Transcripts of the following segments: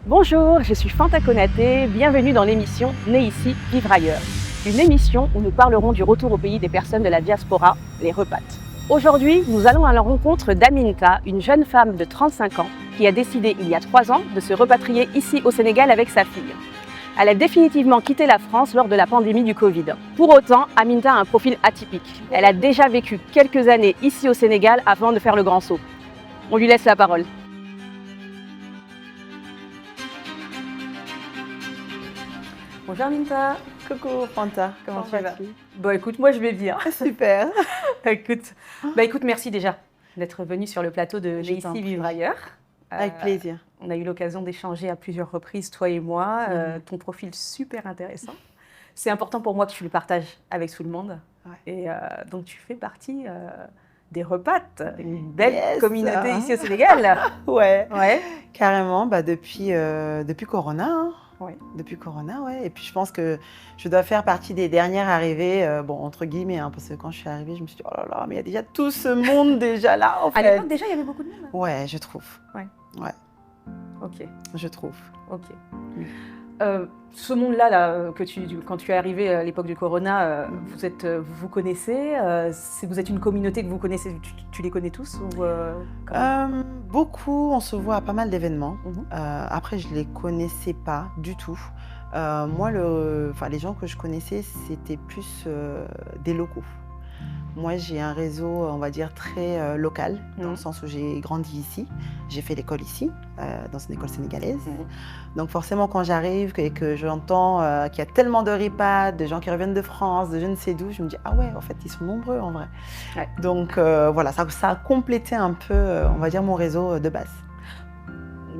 Bonjour, je suis Fanta Konaté, bienvenue dans l'émission Né ici, vivre ailleurs. Une émission où nous parlerons du retour au pays des personnes de la diaspora, les repates. Aujourd'hui, nous allons à la rencontre d'Aminta, une jeune femme de 35 ans qui a décidé il y a 3 ans de se repatrier ici au Sénégal avec sa fille. Elle a définitivement quitté la France lors de la pandémie du Covid. Pour autant, Aminta a un profil atypique. Elle a déjà vécu quelques années ici au Sénégal avant de faire le grand saut. On lui laisse la parole. Bonjour Aminta. Coucou Fanta, comment tu vas? Bon écoute, moi je vais bien. Super. écoute, merci déjà d'être venue sur le plateau de Né ici, vivre ailleurs. Avec plaisir. On a eu l'occasion d'échanger à plusieurs reprises, toi et moi. Ton profil super intéressant. C'est important pour moi que tu le partages avec tout le monde. Ouais. Et donc tu fais partie des repates, une belle communauté ici au Sénégal. Ouais, Ouais. carrément, depuis Corona. Hein. Ouais. Depuis Corona, ouais. Et puis je pense que je dois faire partie des dernières arrivées, entre guillemets, hein, parce que quand je suis arrivée, je me suis dit, oh là là, mais il y a déjà tout ce monde déjà là, en fait. À l'époque, déjà, il y avait beaucoup de monde. Ouais, je trouve. Ouais. Ok. Je trouve. Ok. Ce monde-là, quand tu es arrivé à l'époque du Corona, vous connaissez vous êtes une communauté que vous connaissez, tu les connais tous ou, Beaucoup, on se voit à pas mal d'événements. Après, je ne les connaissais pas du tout. Moi, les gens que je connaissais, c'était plus des locaux. Moi, j'ai un réseau, on va dire, très local, dans le sens où j'ai grandi ici. J'ai fait l'école ici, dans une école sénégalaise. Donc forcément, quand j'arrive et que j'entends qu'il y a tellement de ripates, de gens qui reviennent de France, de je ne sais d'où, je me dis « Ah ouais, en fait, ils sont nombreux en vrai. Ouais. » Donc voilà, ça a complété un peu, on va dire, mon réseau de base.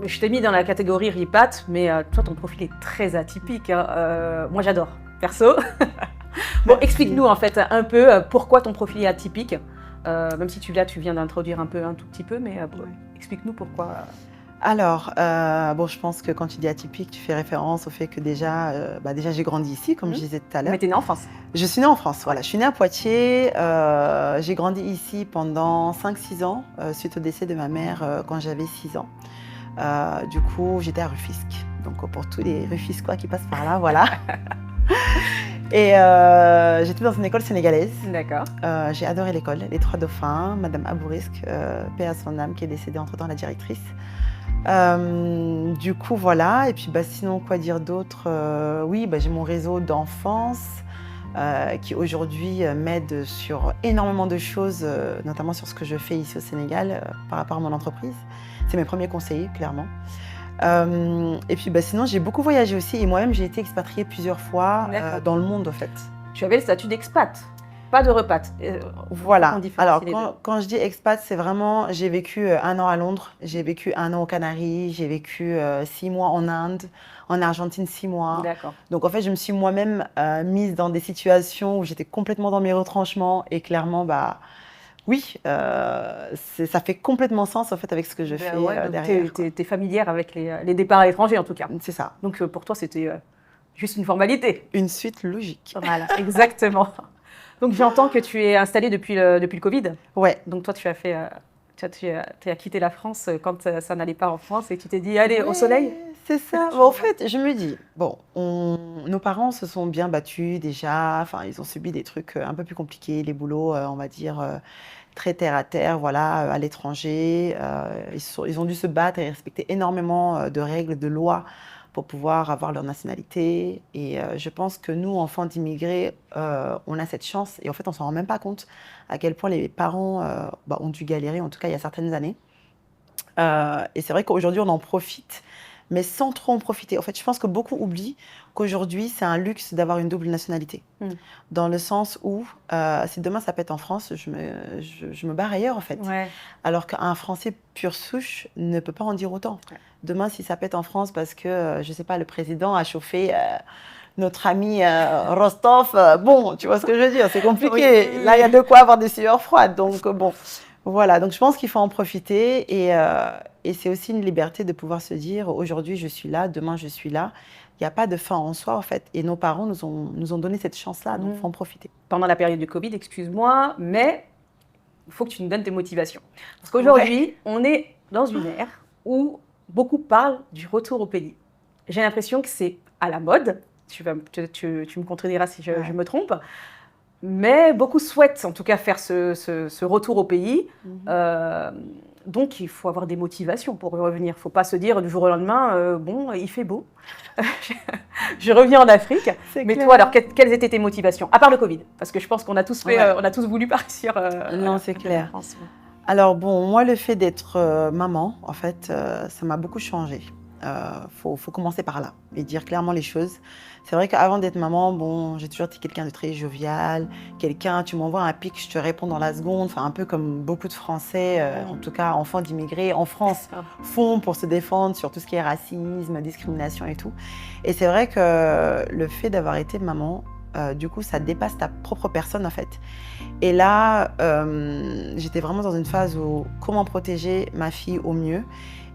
Je t'ai mis dans la catégorie ripates, mais toi, ton profil est très atypique. Hein. Moi, j'adore, perso. Bon, explique-nous en fait un peu pourquoi ton profil est atypique, même si tu viens d'introduire un tout petit peu, mais explique-nous pourquoi. Alors, je pense que quand tu dis atypique, tu fais référence au fait que déjà j'ai grandi ici, comme je disais tout à l'heure. Mais tu es née en France? Je suis née en France, voilà. Je suis née à Poitiers. J'ai grandi ici pendant 5-6 ans, suite au décès de ma mère quand j'avais 6 ans. Du coup, j'étais à Rufisque. Donc, pour tous les Rufisquois qui passent par là, voilà. Et j'étais dans une école sénégalaise. D'accord. J'ai adoré l'école, les 3 dauphins, Madame Abourisk, paix à son âme, qui est décédée entre-temps, la directrice. Du coup, voilà. Et puis, sinon, quoi dire d'autre? J'ai mon réseau d'enfance qui aujourd'hui m'aide sur énormément de choses, notamment sur ce que je fais ici au Sénégal par rapport à mon entreprise. C'est mes premiers conseillers, clairement. Et puis sinon, j'ai beaucoup voyagé aussi et moi-même, j'ai été expatriée plusieurs fois dans le monde, en fait. Tu avais le statut d'expat, pas de repate. Voilà. Alors, quand je dis expat, c'est vraiment, j'ai vécu 1 an à Londres, j'ai vécu 1 an aux Canaries, j'ai vécu 6 mois en Inde, en Argentine 6 mois. D'accord. Donc, en fait, je me suis moi-même mise dans des situations où j'étais complètement dans mes retranchements et clairement, oui, ça fait complètement sens en fait avec ce que je fais derrière. Tu es familière avec les départs à l'étranger en tout cas. C'est ça. Donc pour toi, c'était juste une formalité. Une suite logique. Voilà, exactement. Donc j'entends que tu es installée depuis le Covid. Ouais. Donc toi, tu as quitté la France quand ça n'allait pas en France et tu t'es dit, allez, au soleil. C'est ça. En fait, je me dis, nos parents se sont bien battus déjà. Enfin, ils ont subi des trucs un peu plus compliqués, les boulots, on va dire, très terre à terre, voilà, à l'étranger. Ils ont dû se battre et respecter énormément de règles, de lois pour pouvoir avoir leur nationalité. Et je pense que nous, enfants d'immigrés, on a cette chance. Et en fait, on ne s'en rend même pas compte à quel point les parents ont dû galérer, en tout cas il y a certaines années. Et c'est vrai qu'aujourd'hui, on en profite, mais sans trop en profiter. En fait, je pense que beaucoup oublient qu'aujourd'hui, c'est un luxe d'avoir une double nationalité. Dans le sens où, si demain ça pète en France, je me barre ailleurs, en fait. Ouais. Alors qu'un Français pur souche ne peut pas en dire autant. Ouais. Demain, si ça pète en France parce que, je ne sais pas, le président a chauffé notre ami Rostov, tu vois ce que je veux dire, c'est compliqué. Oui. Là, il y a de quoi avoir des sueurs froides. Donc, voilà. Donc, je pense qu'il faut en profiter et c'est aussi une liberté de pouvoir se dire aujourd'hui je suis là, demain je suis là. Il n'y a pas de fin en soi en fait. Et nos parents nous ont donné cette chance-là, donc il faut en profiter. Pendant la période du Covid, excuse-moi, mais il faut que tu nous donnes tes motivations. Parce qu'aujourd'hui, on est dans une ère où beaucoup parlent du retour au pays. J'ai l'impression que c'est à la mode. Tu me contrediras si je me trompe. Mais beaucoup souhaitent en tout cas faire ce retour au pays. Donc il faut avoir des motivations pour y revenir. Il ne faut pas se dire du jour au lendemain, bon, il fait beau, je reviens en Afrique. Mais clair. toi, alors, quelles étaient tes motivations? À part le Covid, parce que je pense qu'on a tous fait, on a tous voulu partir. Non, c'est clair. Alors bon, moi, le fait d'être maman, en fait, ça m'a beaucoup changé. Faut commencer par là et dire clairement les choses. C'est vrai qu'avant d'être maman, bon, j'ai toujours été quelqu'un de très jovial, quelqu'un, tu m'envoies un pic, je te réponds dans la seconde, enfin un peu comme beaucoup de Français, en tout cas enfants d'immigrés en France, font pour se défendre sur tout ce qui est racisme, discrimination et tout. Et c'est vrai que le fait d'avoir été maman, du coup, ça dépasse ta propre personne en fait. Et là, j'étais vraiment dans une phase où comment protéger ma fille au mieux.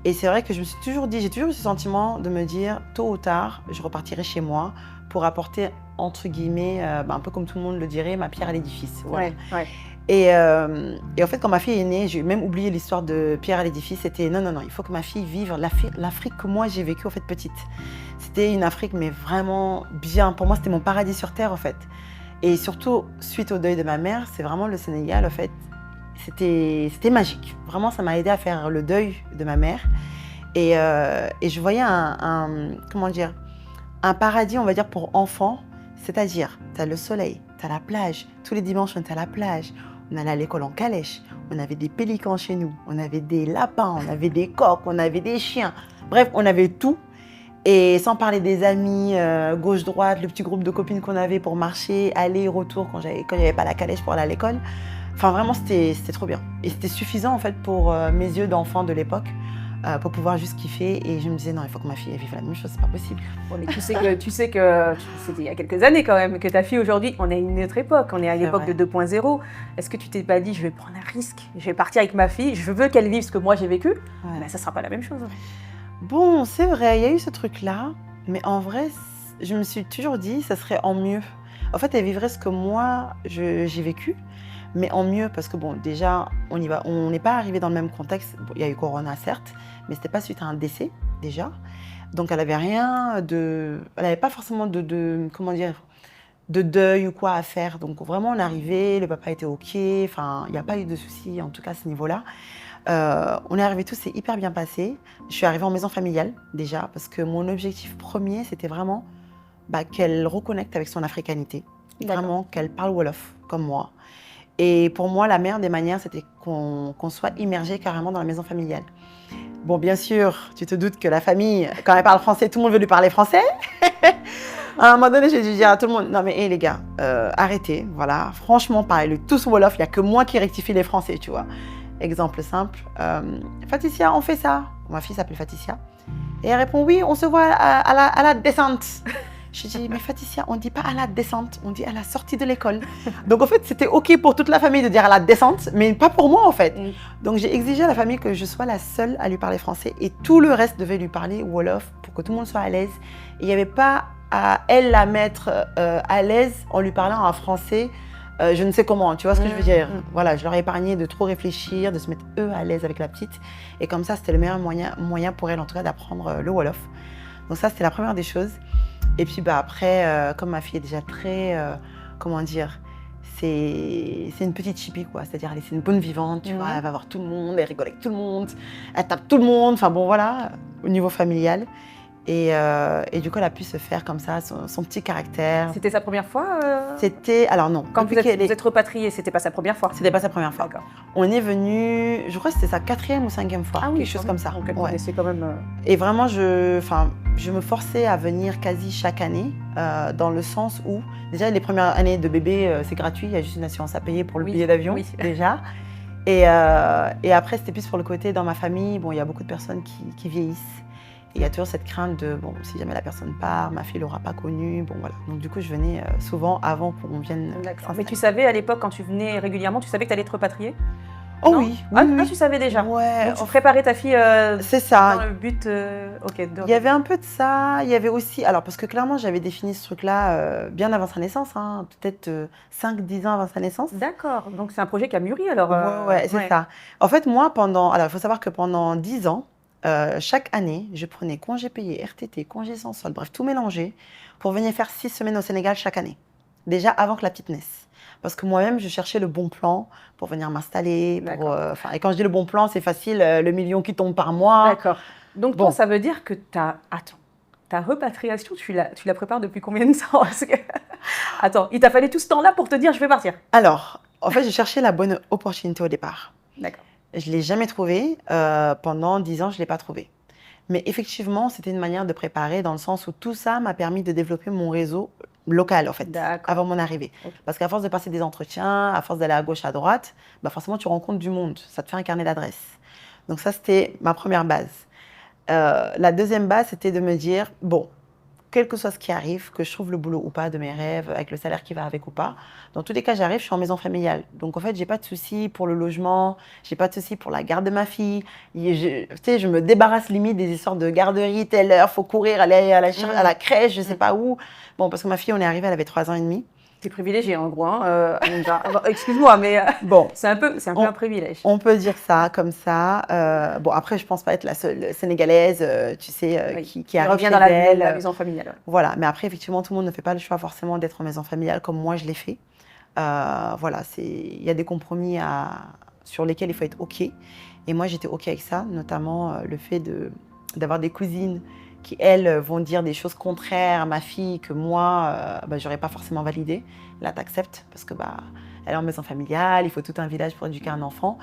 Et c'est vrai que je me suis toujours dit, j'ai toujours eu ce sentiment de me dire, tôt ou tard, je repartirai chez moi pour apporter, entre guillemets, un peu comme tout le monde le dirait, ma pierre à l'édifice. Voilà. Et en fait, quand ma fille est née, j'ai même oublié l'histoire de pierre à l'édifice. C'était non, il faut que ma fille vive l'Afrique que moi j'ai vécue en fait petite. C'était une Afrique, mais vraiment bien. Pour moi, c'était mon paradis sur terre en fait. Et surtout, suite au deuil de ma mère, c'est vraiment le Sénégal en fait. C'était magique. Vraiment, ça m'a aidé à faire le deuil de ma mère. Et je voyais comment dire, un paradis, on va dire, pour enfants. C'est-à-dire, tu as le soleil, tu as la plage. Tous les dimanches, on était à la plage. On allait à l'école en calèche. On avait des pélicans chez nous. On avait des lapins, on avait des coqs, on avait des chiens. Bref, on avait tout. Et sans parler des amis, gauche-droite, le petit groupe de copines qu'on avait pour marcher, aller, retour, quand j'avais pas la calèche pour aller à l'école. Enfin, vraiment, c'était trop bien. Et c'était suffisant, en fait, pour mes yeux d'enfant de l'époque, pour pouvoir juste kiffer. Et je me disais, non, il faut que ma fille vive la même chose, c'est pas possible. Bon, mais tu sais que c'était il y a quelques années quand même, que ta fille aujourd'hui, on est à une autre époque, on est à l'époque de 2.0. Est-ce que tu t'es pas dit, je vais prendre un risque, je vais partir avec ma fille, je veux qu'elle vive ce que moi j'ai vécu, mais ça sera pas la même chose. Bon, c'est vrai, il y a eu ce truc-là, mais en vrai, je me suis toujours dit, ça serait en mieux. En fait, elle vivrait ce que moi, j'ai vécu, mais en mieux, parce que bon, déjà, on n'est pas arrivé dans le même contexte. Bon, il y a eu Corona, certes, mais c'était pas suite à un décès, déjà. Donc, elle n'avait pas forcément comment dire, de deuil ou quoi à faire. Donc, vraiment, on est arrivé, le papa était OK, enfin, il n'y a pas eu de soucis, en tout cas, à ce niveau-là. On est arrivés tous, c'est hyper bien passé. Je suis arrivée en maison familiale déjà parce que mon objectif premier c'était vraiment qu'elle reconnecte avec son africanité, vraiment qu'elle parle Wolof comme moi. Et pour moi la meilleure des manières c'était qu'on soit immergé carrément dans la maison familiale. Bon bien sûr, tu te doutes que la famille, quand elle parle français, tout le monde veut lui parler français. À un moment donné, j'ai dû dire à tout le monde, non mais les gars, arrêtez, voilà, franchement parlez-le tous Wolof, il n'y a que moi qui rectifie les français, tu vois. Exemple simple, Faticia, on fait ça. Ma fille s'appelle Faticia. Et elle répond, oui, on se voit à la descente. Je dis, mais Faticia, on ne dit pas à la descente, on dit à la sortie de l'école. Donc en fait, c'était OK pour toute la famille de dire à la descente, mais pas pour moi en fait. Donc j'ai exigé à la famille que je sois la seule à lui parler français et tout le reste devait lui parler Wolof pour que tout le monde soit à l'aise. Et il n'y avait pas à elle la mettre à l'aise en lui parlant en français. Je ne sais comment, tu vois ce que je veux dire. Voilà, je leur ai épargné de trop réfléchir, de se mettre eux à l'aise avec la petite. Et comme ça, c'était le meilleur moyen pour elle, en tout cas, d'apprendre le Wolof. Donc ça, c'était la première des choses. Et puis après, comme ma fille est déjà très, comment dire, c'est une petite chippie, quoi. C'est-à-dire, c'est une bonne vivante, tu vois, elle va voir tout le monde, elle rigole avec tout le monde, elle tape tout le monde. Enfin bon, voilà, au niveau familial. Et du coup, elle a pu se faire comme ça, son petit caractère. C'était sa première fois C'était, alors non. Quand vous êtes repatriée, c'était pas sa première fois? C'était pas sa première fois. On est venu, je crois que c'était sa 4e ou 5e fois, quelque chose comme ça. Donc elle connaissait quand même. Et vraiment, je me forçais à venir quasi chaque année, dans le sens où, déjà, les premières années de bébé, c'est gratuit, il y a juste une assurance à payer pour le billet d'avion, déjà. Et après, c'était plus pour le côté, dans ma famille, bon, il y a beaucoup de personnes qui vieillissent. Et il y a toujours cette crainte de, bon, si jamais la personne part, ma fille ne l'aura pas connue, bon voilà. Donc du coup, je venais souvent avant qu'on vienne. D'accord. Mais tu savais, à l'époque, quand tu venais régulièrement, tu savais que tu allais te repatrier? Oh oui. Ah, tu savais déjà? Ouais. Donc tu préparais ta fille c'est ça. Dans le but... Il y avait un peu de ça, il y avait aussi... Alors, parce que clairement, j'avais défini ce truc-là bien avant sa naissance, hein, peut-être 5-10 ans avant sa naissance. D'accord, donc c'est un projet qui a mûri alors Ouais, c'est ça. En fait, moi, alors il faut savoir que pendant 10 ans, chaque année, je prenais congé payé, RTT, congé sans solde, bref, tout mélangé, pour venir faire 6 semaines au Sénégal chaque année. Déjà avant que la petite naisse. Parce que moi-même, je cherchais le bon plan pour venir m'installer. Et quand je dis le bon plan, c'est facile, le million qui tombe par mois. D'accord. Donc, toi, ça veut dire que ta repatriation, tu la prépares depuis combien de temps? Attends, il t'a fallu tout ce temps-là pour te dire, je vais partir. Alors, en fait, j'ai cherché la bonne opportunité au départ. D'accord. Je ne l'ai jamais trouvée. Pendant 10 ans, je ne l'ai pas trouvée. Mais effectivement, c'était une manière de préparer dans le sens où tout ça m'a permis de développer mon réseau local, en fait, avant mon arrivée. Okay. Parce qu'à force de passer des entretiens, à force d'aller à gauche, à droite, bah forcément, tu rencontres du monde. Ça te fait un carnet d'adresses. Donc ça, c'était ma première base. La deuxième base, c'était de me dire, bon, quel que soit ce qui arrive, que je trouve le boulot ou pas de mes rêves, avec le salaire qui va avec ou pas, dans tous les cas, j'arrive, je suis en maison familiale. Donc, en fait, j'ai pas de souci pour le logement, j'ai pas de souci pour la garde de ma fille. Je me débarrasse limite des histoires de garderie, telle heure, faut courir, aller à la crèche, je sais pas où. Bon, parce que ma fille, on est arrivé, elle avait 3 ans et demi. T'es privilégiée, en gros. Excuse-moi, mais bon, c'est un peu un privilège. On peut dire ça, comme ça. Bon, après, je pense pas être la seule sénégalaise, tu sais, qui arrive revient dans la maison familiale. Ouais. Voilà, mais après, effectivement, tout le monde ne fait pas le choix forcément d'être en maison familiale comme moi, je l'ai fait. Voilà, il y a des compromis sur lesquels il faut être OK. Et moi, j'étais OK avec ça, notamment le fait d'avoir des cousines qui, elles, vont dire des choses contraires à ma fille que moi, j'aurais pas forcément validé. Là, t'acceptes parce que elle est en maison familiale, il faut tout un village pour éduquer un enfant.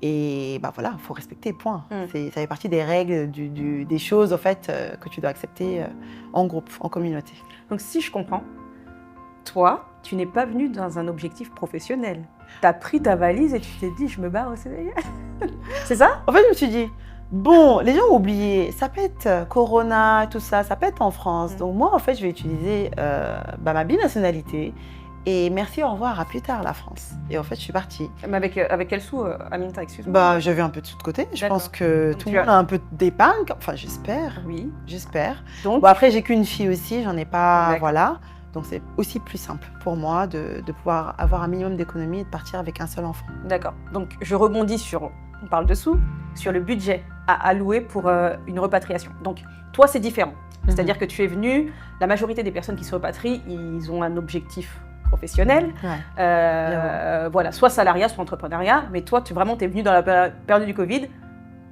Et voilà, il faut respecter, point. Ça fait partie des règles, des choses, en fait, que tu dois accepter en groupe, en communauté. Donc, si je comprends, toi, tu n'es pas venue dans un objectif professionnel. Tu as pris ta valise et tu t'es dit, je me barre au Sénégal. C'est ça? En fait, je me suis dit, bon, les gens ont oublié, ça peut être Corona, tout ça, ça peut être en France. Donc moi, en fait, je vais utiliser ma binationalité. Et merci, au revoir, à plus tard, la France. Et en fait, je suis partie. Mais avec quel sou, Aminta, excuse-moi? J'avais un peu de sous de côté. Je pense que tout le monde a un peu d'épargne. Enfin, j'espère. Oui. J'espère. Donc, après, j'ai qu'une fille aussi, j'en ai pas, voilà. Donc, c'est aussi plus simple pour moi de pouvoir avoir un minimum d'économie et de partir avec un seul enfant. D'accord. Donc, je rebondis sur, on parle de sous, sur le budget à allouer pour une repatriation. Donc, toi, c'est différent. C'est-à-dire que tu es venu, la majorité des personnes qui se repatrient, ils ont un objectif professionnel, voilà, soit salariat, soit entrepreneuriat, mais toi, tu es venu dans la période du Covid,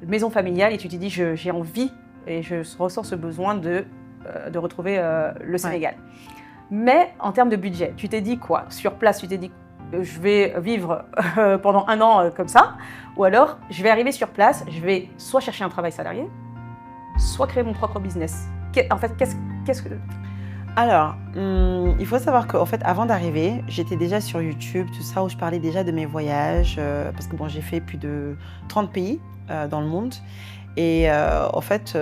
maison familiale, et tu t'es dit, j'ai envie, et je ressens ce besoin de retrouver le Sénégal. Mais en termes de budget, tu t'es dit quoi? Sur place, tu t'es dit, je vais vivre pendant 1 an comme ça, ou alors, je vais arriver sur place, je vais soit chercher un travail salarié, soit créer mon propre business. En fait, qu'est-ce que... Alors, il faut savoir qu'en fait, avant d'arriver, j'étais déjà sur YouTube, tout ça, où je parlais déjà de mes voyages, parce que bon, j'ai fait plus de 30 pays dans le monde. Et en fait,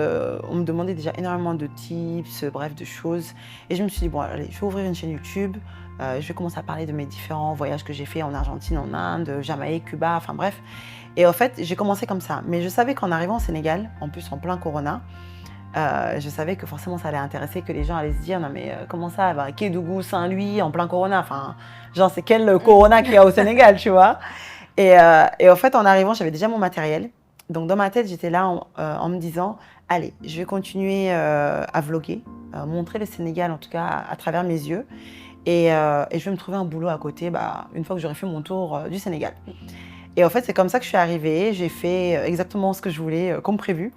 on me demandait déjà énormément de tips, bref, de choses. Et je me suis dit, bon, allez, je vais ouvrir une chaîne YouTube, je vais commencer à parler de mes différents voyages que j'ai fait en Argentine, en Inde, Jamaïque, Cuba, enfin bref. Et en fait, j'ai commencé comme ça. Mais je savais qu'en arrivant au Sénégal, en plus en plein Corona, je savais que forcément ça allait intéresser, que les gens allaient se dire non mais comment ça, Kédougou, Saint-Louis, en plein Corona, enfin genre c'est quel Corona qu'il y a au Sénégal, tu vois. Et en fait en arrivant j'avais déjà mon matériel, donc dans ma tête j'étais là en me disant allez je vais continuer à vlogger, montrer le Sénégal en tout cas à travers mes yeux et je vais me trouver un boulot à côté une fois que j'aurai fait mon tour du Sénégal. Et en fait c'est comme ça que je suis arrivée, j'ai fait exactement ce que je voulais comme prévu.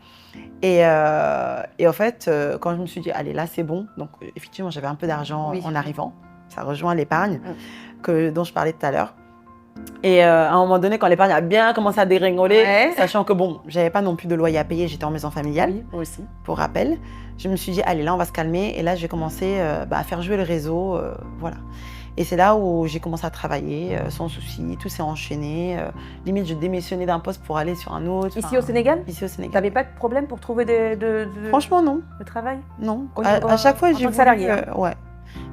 Et en fait, quand je me suis dit, allez, là, c'est bon. Donc, effectivement, j'avais un peu d'argent en arrivant. Ça rejoint l'épargne dont je parlais tout à l'heure. Et à un moment donné, quand l'épargne a bien commencé à dégringoler, sachant que bon, j'avais pas non plus de loyer à payer, j'étais en maison familiale, aussi. Pour rappel, je me suis dit, allez, là, on va se calmer. Et là, j'ai commencé à faire jouer le réseau. Voilà. Et c'est là où j'ai commencé à travailler sans souci, tout s'est enchaîné. Limite, je démissionnais d'un poste pour aller sur un autre. Ici au Sénégal? Ici au Sénégal. T'avais pas de problème pour trouver Franchement, non. Le travail? Non. À chaque fois, j'ai voulu... salarié, ouais.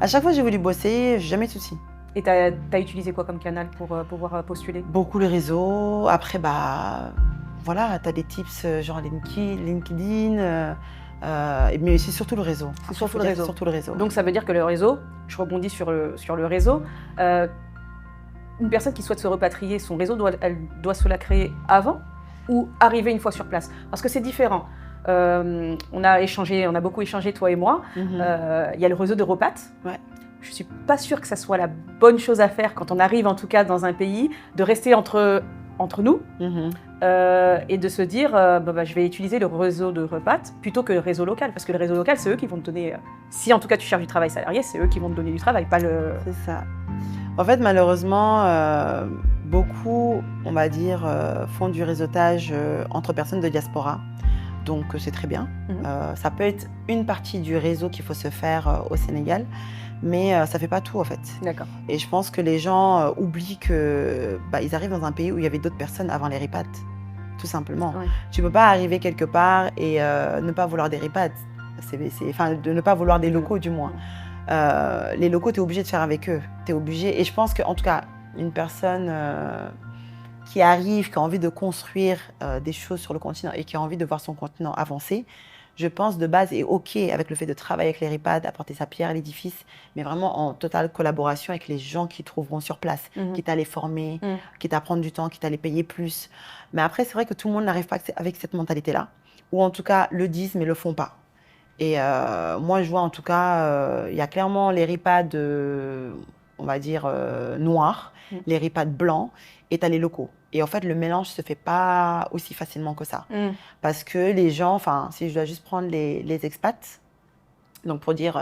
À chaque fois, j'ai voulu bosser, j'ai jamais de soucis. Et t'as utilisé quoi comme canal pour pouvoir postuler? Beaucoup le réseau. Après, voilà, t'as des tips genre LinkedIn. Mais c'est surtout le réseau. C'est surtout le réseau. Surtout le réseau. Donc ça veut dire que le réseau, je rebondis sur le réseau, une personne qui souhaite se repatrier, son réseau, elle doit se la créer avant? ou arriver une fois sur place? Parce que c'est différent. On a beaucoup échangé, toi et moi. Il y a le réseau de repat. Ouais. Je ne suis pas sûre que ça soit la bonne chose à faire quand on arrive, en tout cas, dans un pays, de rester entre nous et de se dire je vais utiliser le réseau de repat plutôt que le réseau local. Parce que le réseau local, c'est eux qui vont te donner... si, en tout cas, tu cherches du travail salarié, c'est eux qui vont te donner du travail, pas le... C'est ça. En fait, malheureusement, beaucoup, on va dire, font du réseautage entre personnes de diaspora. Donc, c'est très bien. Ça peut être une partie du réseau qu'il faut se faire au Sénégal, mais ça ne fait pas tout, en fait. D'accord. Et je pense que les gens oublient qu'ils arrivent dans un pays où il y avait d'autres personnes avant les ripats, tout simplement. Oui. Tu ne peux pas arriver quelque part et ne pas vouloir des ripats, de ne pas vouloir des locaux, du moins. Les locaux, tu es obligé de faire avec eux. Tu es obligé. Et je pense qu'en tout cas, une personne qui arrive, qui a envie de construire des choses sur le continent et qui a envie de voir son continent avancer, je pense de base est OK avec le fait de travailler avec les ripats, d'apporter sa pierre à l'édifice, mais vraiment en totale collaboration avec les gens qui trouveront sur place, quitte à les former, quitte à prendre du temps, quitte à les payer plus. Mais après, c'est vrai que tout le monde n'arrive pas avec cette mentalité-là, ou en tout cas le disent mais le font pas. Et moi, je vois en tout cas, il y a clairement les ripats, on va dire, noirs, les ripats blancs, et tu as les locaux. Et en fait, le mélange ne se fait pas aussi facilement que ça. Parce que les gens, enfin, si je dois juste prendre les expats, donc pour dire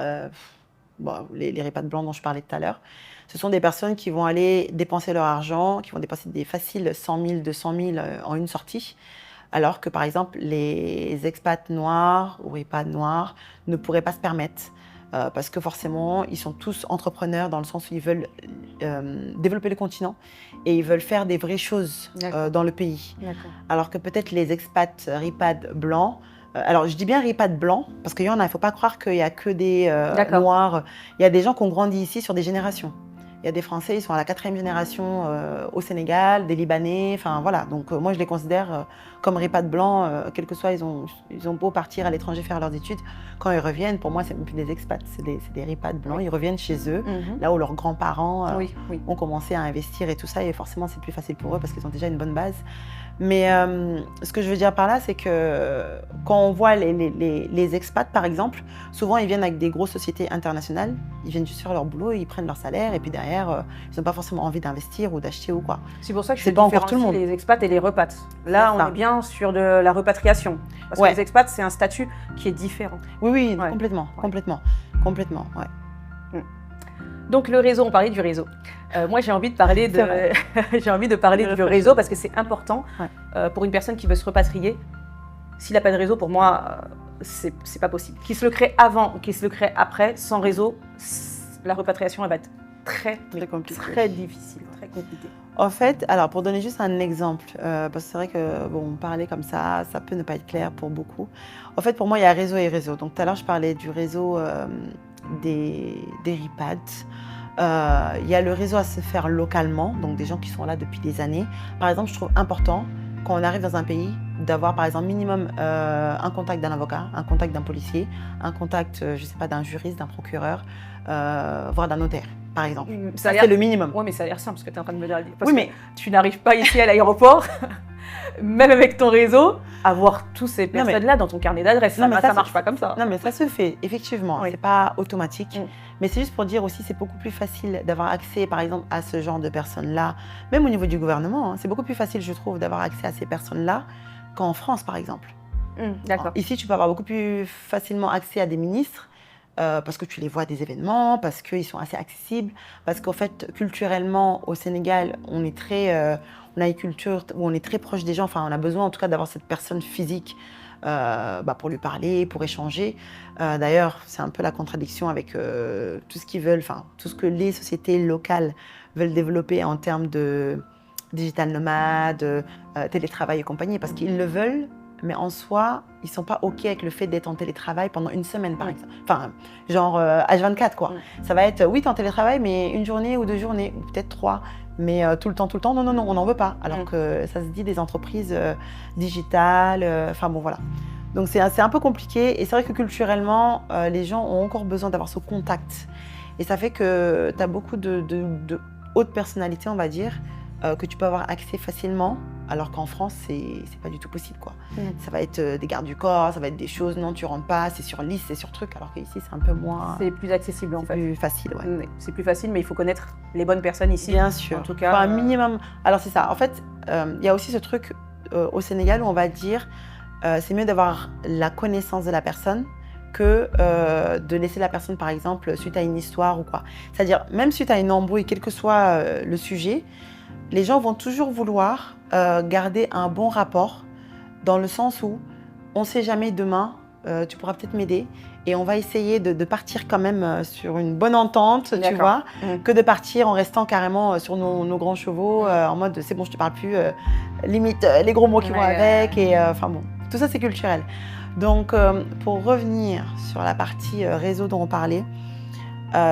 les ripats blancs dont je parlais tout à l'heure, ce sont des personnes qui vont aller dépenser leur argent, qui vont dépenser des faciles 100 000, 200 000 en une sortie. Alors que, par exemple, les expats noirs ou ripats noirs ne pourraient pas se permettre. Parce que forcément, ils sont tous entrepreneurs dans le sens où ils veulent développer le continent et ils veulent faire des vraies choses dans le pays. Alors que peut-être les expats ripats blancs, alors je dis bien ripats blancs, parce qu'il y en a, il ne faut pas croire qu'il n'y a que des noirs. Il y a des gens qui ont grandi ici sur des générations. Il y a des Français, ils sont à la 4e génération au Sénégal, des Libanais, enfin voilà. Donc moi je les considère comme ripats blancs, quel que soit, ils ont beau partir à l'étranger faire leurs études. Quand ils reviennent, pour moi c'est même plus des expats, c'est des ripats blancs. Ils reviennent chez eux, là où leurs grands-parents ont commencé à investir et tout ça. Et forcément c'est plus facile pour eux parce qu'ils ont déjà une bonne base. Mais ce que je veux dire par là, c'est que quand on voit les expats, par exemple, souvent ils viennent avec des grosses sociétés internationales, ils viennent juste faire leur boulot, ils prennent leur salaire et puis derrière, ils n'ont pas forcément envie d'investir ou d'acheter ou quoi. C'est pour ça que je pas encore tout le monde. Les expats et les repats. Là, on est bien sur de la repatriation. Parce que les expats, c'est un statut qui est différent. Oui, complètement, ouais. Donc le réseau, on parlait du réseau. Moi, j'ai envie de parler du réseau parce que c'est important pour une personne qui veut se repatrier. S'il n'a pas de réseau, pour moi, c'est pas possible. Qu'il se le crée avant ou qu'il se le crée après, sans réseau, la repatriation elle va être très difficile, très compliquée. En fait, alors pour donner juste un exemple, parce que c'est vrai que parler comme ça peut ne pas être clair pour beaucoup. En fait, pour moi, il y a réseau et réseau. Donc tout à l'heure, je parlais du réseau des ripats. Il y a le réseau à se faire localement, donc des gens qui sont là depuis des années. Par exemple, je trouve important, quand on arrive dans un pays, d'avoir par exemple minimum un contact d'un avocat, un contact d'un policier, un contact, je sais pas, d'un juriste, d'un procureur, voire d'un notaire, par exemple. Ça, c'est le minimum. Oui, mais ça a l'air simple, ce que tu es en train de me dire. Parce que tu n'arrives pas ici à l'aéroport, même avec ton réseau, à voir toutes ces personnes-là dans ton carnet d'adresses. Ça ne marche pas comme ça. Non, mais ça se fait, effectivement. C'est pas automatique. Mais c'est juste pour dire aussi, c'est beaucoup plus facile d'avoir accès, par exemple, à ce genre de personnes-là. Même au niveau du gouvernement, c'est beaucoup plus facile, je trouve, d'avoir accès à ces personnes-là qu'en France, par exemple. D'accord. Ici, tu peux avoir beaucoup plus facilement accès à des ministres parce que tu les vois à des événements, parce qu'ils sont assez accessibles, parce qu'en fait, culturellement, au Sénégal, on a une culture où on est très proche des gens. Enfin, on a besoin en tout cas d'avoir cette personne physique pour lui parler, pour échanger. D'ailleurs, c'est un peu la contradiction avec tout ce qu'ils veulent, enfin, tout ce que les sociétés locales veulent développer en termes de digital nomade, télétravail et compagnie, parce qu'ils le veulent, mais en soi, ils ne sont pas OK avec le fait d'être en télétravail pendant une semaine, par exemple. Enfin, genre H24, quoi. Ça va être, oui, tu es en télétravail, mais une journée ou 2 journées, ou peut-être 3. Mais tout le temps, non, on n'en veut pas. Alors que ça se dit des entreprises digitales, enfin bon, voilà. Donc c'est un peu compliqué. Et c'est vrai que culturellement, les gens ont encore besoin d'avoir ce contact. Et ça fait que tu as beaucoup de hautes personnalités, on va dire, que tu peux avoir accès facilement, alors qu'en France, c'est pas du tout possible, quoi. Ça va être des gardes du corps, ça va être des choses, non, tu rentres pas, c'est sur liste, c'est sur truc, alors qu'ici, c'est un peu moins... C'est plus accessible, en fait. C'est plus facile, ouais. Oui, c'est plus facile, mais il faut connaître les bonnes personnes ici. Bien sûr. En tout cas, un minimum... Alors, c'est ça. En fait, il y a aussi ce truc au Sénégal où on va dire c'est mieux d'avoir la connaissance de la personne que de laisser la personne, par exemple, suite à une histoire ou quoi. C'est-à-dire, même suite à une embrouille, quel que soit le sujet, les gens vont toujours vouloir garder un bon rapport, dans le sens où on ne sait jamais demain, tu pourras peut-être m'aider, et on va essayer de partir quand même sur une bonne entente, tu vois, que de partir en restant carrément sur nos grands chevaux, en mode c'est bon, je te parle plus, limite les gros mots qui vont avec, et enfin bon, tout ça c'est culturel. Donc, pour revenir sur la partie réseau dont on parlait,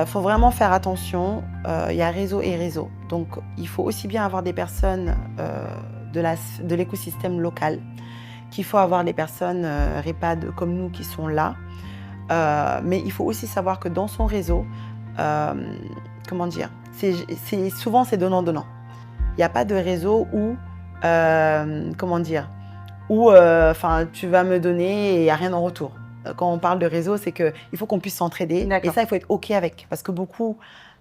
faut vraiment faire attention. Il y a réseau et réseau. Donc, il faut aussi bien avoir des personnes de l'écosystème local, qu'il faut avoir des personnes REPAD comme nous qui sont là. Mais il faut aussi savoir que dans son réseau, comment dire, souvent c'est donnant-donnant. Il n'y a pas de réseau où, comment dire, où tu vas me donner et il n'y a rien en retour. Quand on parle de réseau, c'est qu'il faut qu'on puisse s'entraider. Et ça, il faut être OK avec. Parce que beaucoup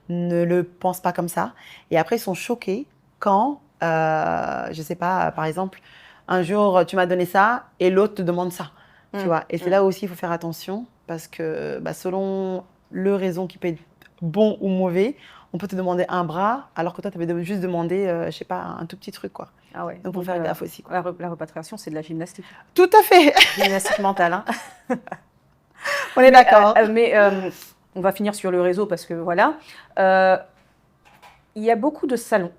ne le pensent pas comme ça. Et après, ils sont choqués quand, je ne sais pas, par exemple, un jour, tu m'as donné ça et l'autre te demande ça. Tu vois. Et c'est là aussi, il faut faire attention. Parce que selon le raison qui peut être bon ou mauvais, on peut te demander un bras, alors que toi, tu avais juste demandé, je ne sais pas, un tout petit truc, quoi. Ah ouais. Donc, il faut faire gaffe aussi, quoi. La repatriation, c'est de la gymnastique. Tout à fait. Gymnastique mentale, hein. On est d'accord. Mais on va finir sur le réseau parce que voilà. Il y a beaucoup de salons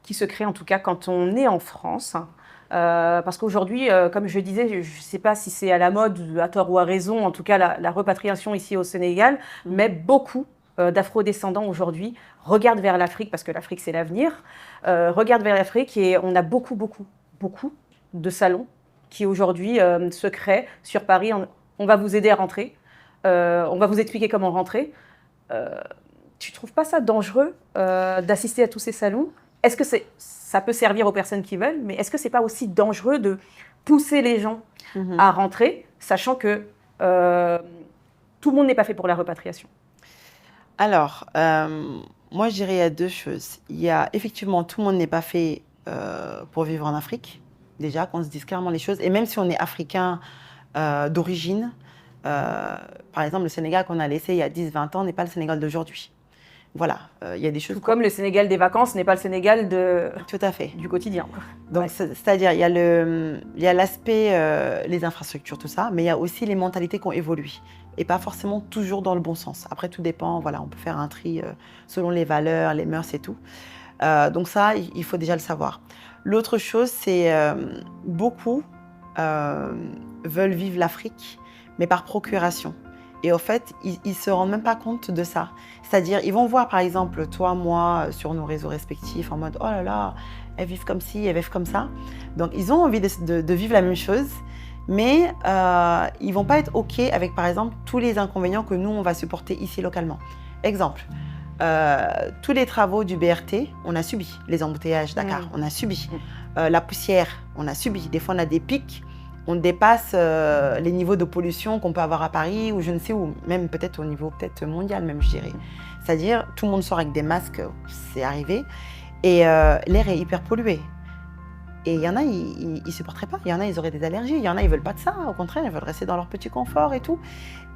qui se créent, en tout cas, quand on est en France. Parce qu'aujourd'hui, comme je disais, je ne sais pas si c'est à la mode, à tort ou à raison, en tout cas, la repatriation ici au Sénégal, mais beaucoup d'afro-descendants aujourd'hui regardent vers l'Afrique, parce que l'Afrique, c'est l'avenir, regardent vers l'Afrique et on a beaucoup de salons qui aujourd'hui se créent sur Paris. On va vous aider à rentrer, on va vous expliquer comment rentrer. Tu ne trouves pas ça dangereux d'assister à tous ces salons? Est-ce que ça peut servir aux personnes qui veulent, mais est-ce que ce n'est pas aussi dangereux de pousser les gens à rentrer, sachant que tout le monde n'est pas fait pour la repatriation? Alors, moi, je dirais il y a deux choses. Il y a effectivement, tout le monde n'est pas fait pour vivre en Afrique, déjà, qu'on se dise clairement les choses. Et même si on est africain d'origine, par exemple, le Sénégal qu'on a laissé il y a 10-20 ans n'est pas le Sénégal d'aujourd'hui. Voilà, il y a des choses... Tout comme le Sénégal des vacances n'est pas le Sénégal Tout à fait. Du quotidien. Donc, c'est-à-dire, il y a l'aspect, les infrastructures, tout ça, mais il y a aussi les mentalités qui ont évolué. Et pas forcément toujours dans le bon sens. Après, tout dépend, voilà, on peut faire un tri selon les valeurs, les mœurs et tout. Donc ça, il faut déjà le savoir. L'autre chose, c'est beaucoup veulent vivre l'Afrique, mais par procuration. Et au fait, ils ne se rendent même pas compte de ça. C'est-à-dire, ils vont voir, par exemple, toi, moi, sur nos réseaux respectifs, en mode « Oh là là, elles vivent comme ci, elles vivent comme ça ». Donc, ils ont envie de vivre la même chose, mais ils ne vont pas être OK avec, par exemple, tous les inconvénients que nous, on va supporter ici localement. Exemple, tous les travaux du BRT, on a subi. Les embouteillages, Dakar, on a subi. La poussière, on a subi. Des fois, on a des pics. On dépasse les niveaux de pollution qu'on peut avoir à Paris ou je ne sais où, même peut-être au niveau mondial, même je dirais. C'est-à-dire, tout le monde sort avec des masques, c'est arrivé, et l'air est hyper pollué. Et il y en a, ils ne supporteraient pas. Il y en a, ils auraient des allergies. Il y en a, ils ne veulent pas de ça. Au contraire, ils veulent rester dans leur petit confort et tout.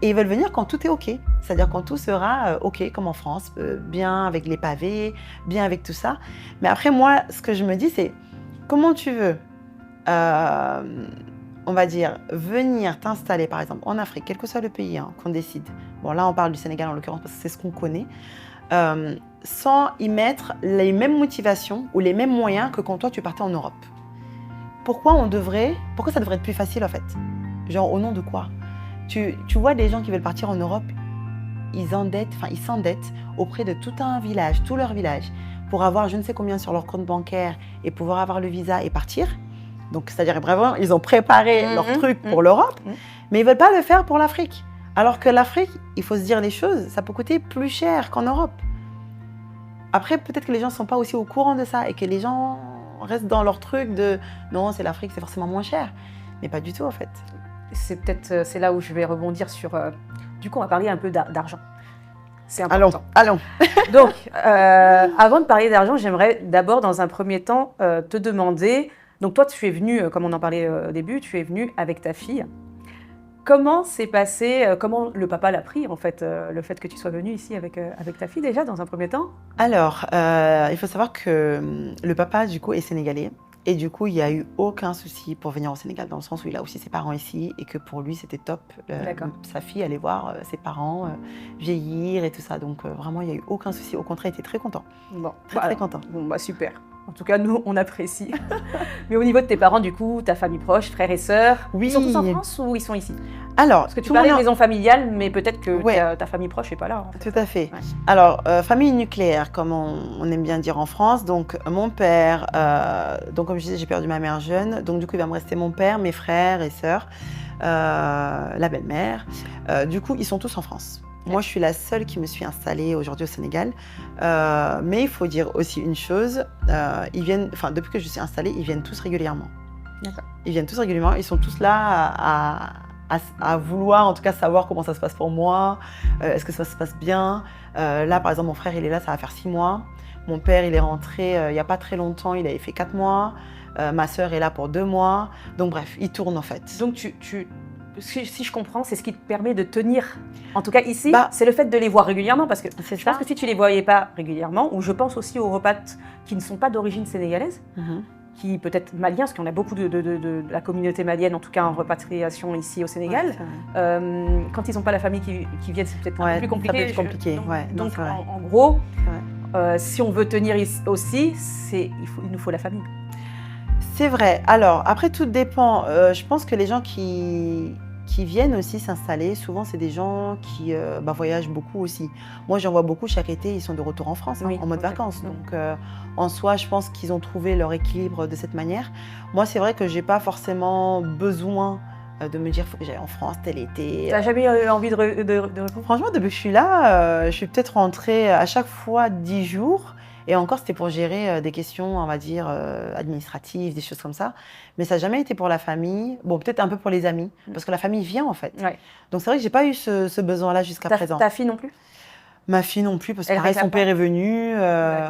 Et ils veulent venir quand tout est OK. C'est-à-dire quand tout sera OK, comme en France, bien avec les pavés, bien avec tout ça. Mais après, moi, ce que je me dis, c'est comment tu veux on va dire, venir t'installer, par exemple, en Afrique, quel que soit le pays qu'on décide. Bon, là, on parle du Sénégal, en l'occurrence, parce que c'est ce qu'on connaît, sans y mettre les mêmes motivations ou les mêmes moyens que quand toi, tu partais en Europe. Pourquoi ça devrait être plus facile, en fait? Genre, au nom de quoi? Tu vois des gens qui veulent partir en Europe, ils s'endettent auprès de tout un village, tout leur village, pour avoir je ne sais combien sur leur compte bancaire et pouvoir avoir le visa et partir. Donc, c'est-à-dire, vraiment, ils ont préparé leur truc pour l'Europe, mais ils ne veulent pas le faire pour l'Afrique. Alors que l'Afrique, il faut se dire les choses, ça peut coûter plus cher qu'en Europe. Après, peut-être que les gens ne sont pas aussi au courant de ça et que les gens restent dans leur truc de non, c'est l'Afrique, c'est forcément moins cher. Mais pas du tout, en fait. C'est là où je vais rebondir sur... du coup, on va parler un peu d'argent. C'est important. Allons. Donc, avant de parler d'argent, j'aimerais d'abord, dans un premier temps, te demander... Donc toi, tu es venue, comme on en parlait au début, tu es venue avec ta fille. Comment s'est passé, comment le papa l'a pris, en fait, le fait que tu sois venue ici avec ta fille, déjà, dans un premier temps? Alors, il faut savoir que le papa, du coup, est sénégalais. Et du coup, il n'y a eu aucun souci pour venir au Sénégal, dans le sens où il a aussi ses parents ici et que pour lui, c'était top. Sa fille allait voir ses parents vieillir et tout ça. Donc, vraiment, il n'y a eu aucun souci. Au contraire, il était très content. Bon, très content. Bon, bah super. En tout cas, nous, on apprécie. Mais au niveau de tes parents, du coup, ta famille proche, frères et sœurs, oui. Ils sont tous en France ou ils sont ici? Alors, parce que tu parlais de maison familiale, mais peut-être que ouais. ta famille proche n'est pas là. En fait. Tout à fait. Ouais. Alors, famille nucléaire, comme on aime bien dire en France. Donc, mon père, donc comme je disais, j'ai perdu ma mère jeune. Donc, du coup, il va me rester mon père, mes frères et sœurs, la belle-mère. Du coup, ils sont tous en France. Moi, je suis la seule qui me suis installée aujourd'hui au Sénégal. Mais il faut dire aussi une chose, ils viennent, enfin, depuis que je suis installée, ils viennent tous régulièrement. D'accord. Ils viennent tous régulièrement, ils sont tous là à vouloir en tout cas savoir comment ça se passe pour moi, est-ce que ça se passe bien. Là, par exemple, mon frère, il est là, ça va faire 6 mois. Mon père, il est rentré il n'y a pas très longtemps, il avait fait 4 mois. Ma sœur est là pour 2 mois. Donc bref, ils tournent en fait. Donc si je comprends, c'est ce qui te permet de tenir. En tout cas ici, c'est le fait de les voir régulièrement, parce que je pense que si tu les voyais pas régulièrement, ou je pense aussi aux repas qui ne sont pas d'origine sénégalaise, qui peut-être maliens, parce qu'on a beaucoup de la communauté malienne, en tout cas en repatriation ici au Sénégal. Ouais, quand ils n'ont pas la famille qui viennent, c'est peut-être un peu plus compliqué. Ça peut être compliqué. Donc en gros, si on veut tenir aussi, il nous faut la famille. C'est vrai. Alors, après, tout dépend. Je pense que les gens qui viennent aussi s'installer, souvent, c'est des gens qui voyagent beaucoup aussi. Moi, j'en vois beaucoup chaque été, ils sont de retour en France, en mode vacances. Donc, en soi, je pense qu'ils ont trouvé leur équilibre de cette manière. Moi, c'est vrai que je n'ai pas forcément besoin de me dire qu'il faut que j'aille en France tel été. Tu n'as jamais eu envie de répondre? Franchement, depuis que je suis là, je suis peut-être rentrée à chaque fois 10 jours. Et encore, c'était pour gérer des questions, on va dire, administratives, des choses comme ça. Mais ça n'a jamais été pour la famille. Bon, peut-être un peu pour les amis, parce que la famille vient, en fait. Ouais. Donc, c'est vrai que je n'ai pas eu ce besoin-là jusqu'à présent. Ta fille non plus? Ma fille non plus, parce que pareil, son père est venu.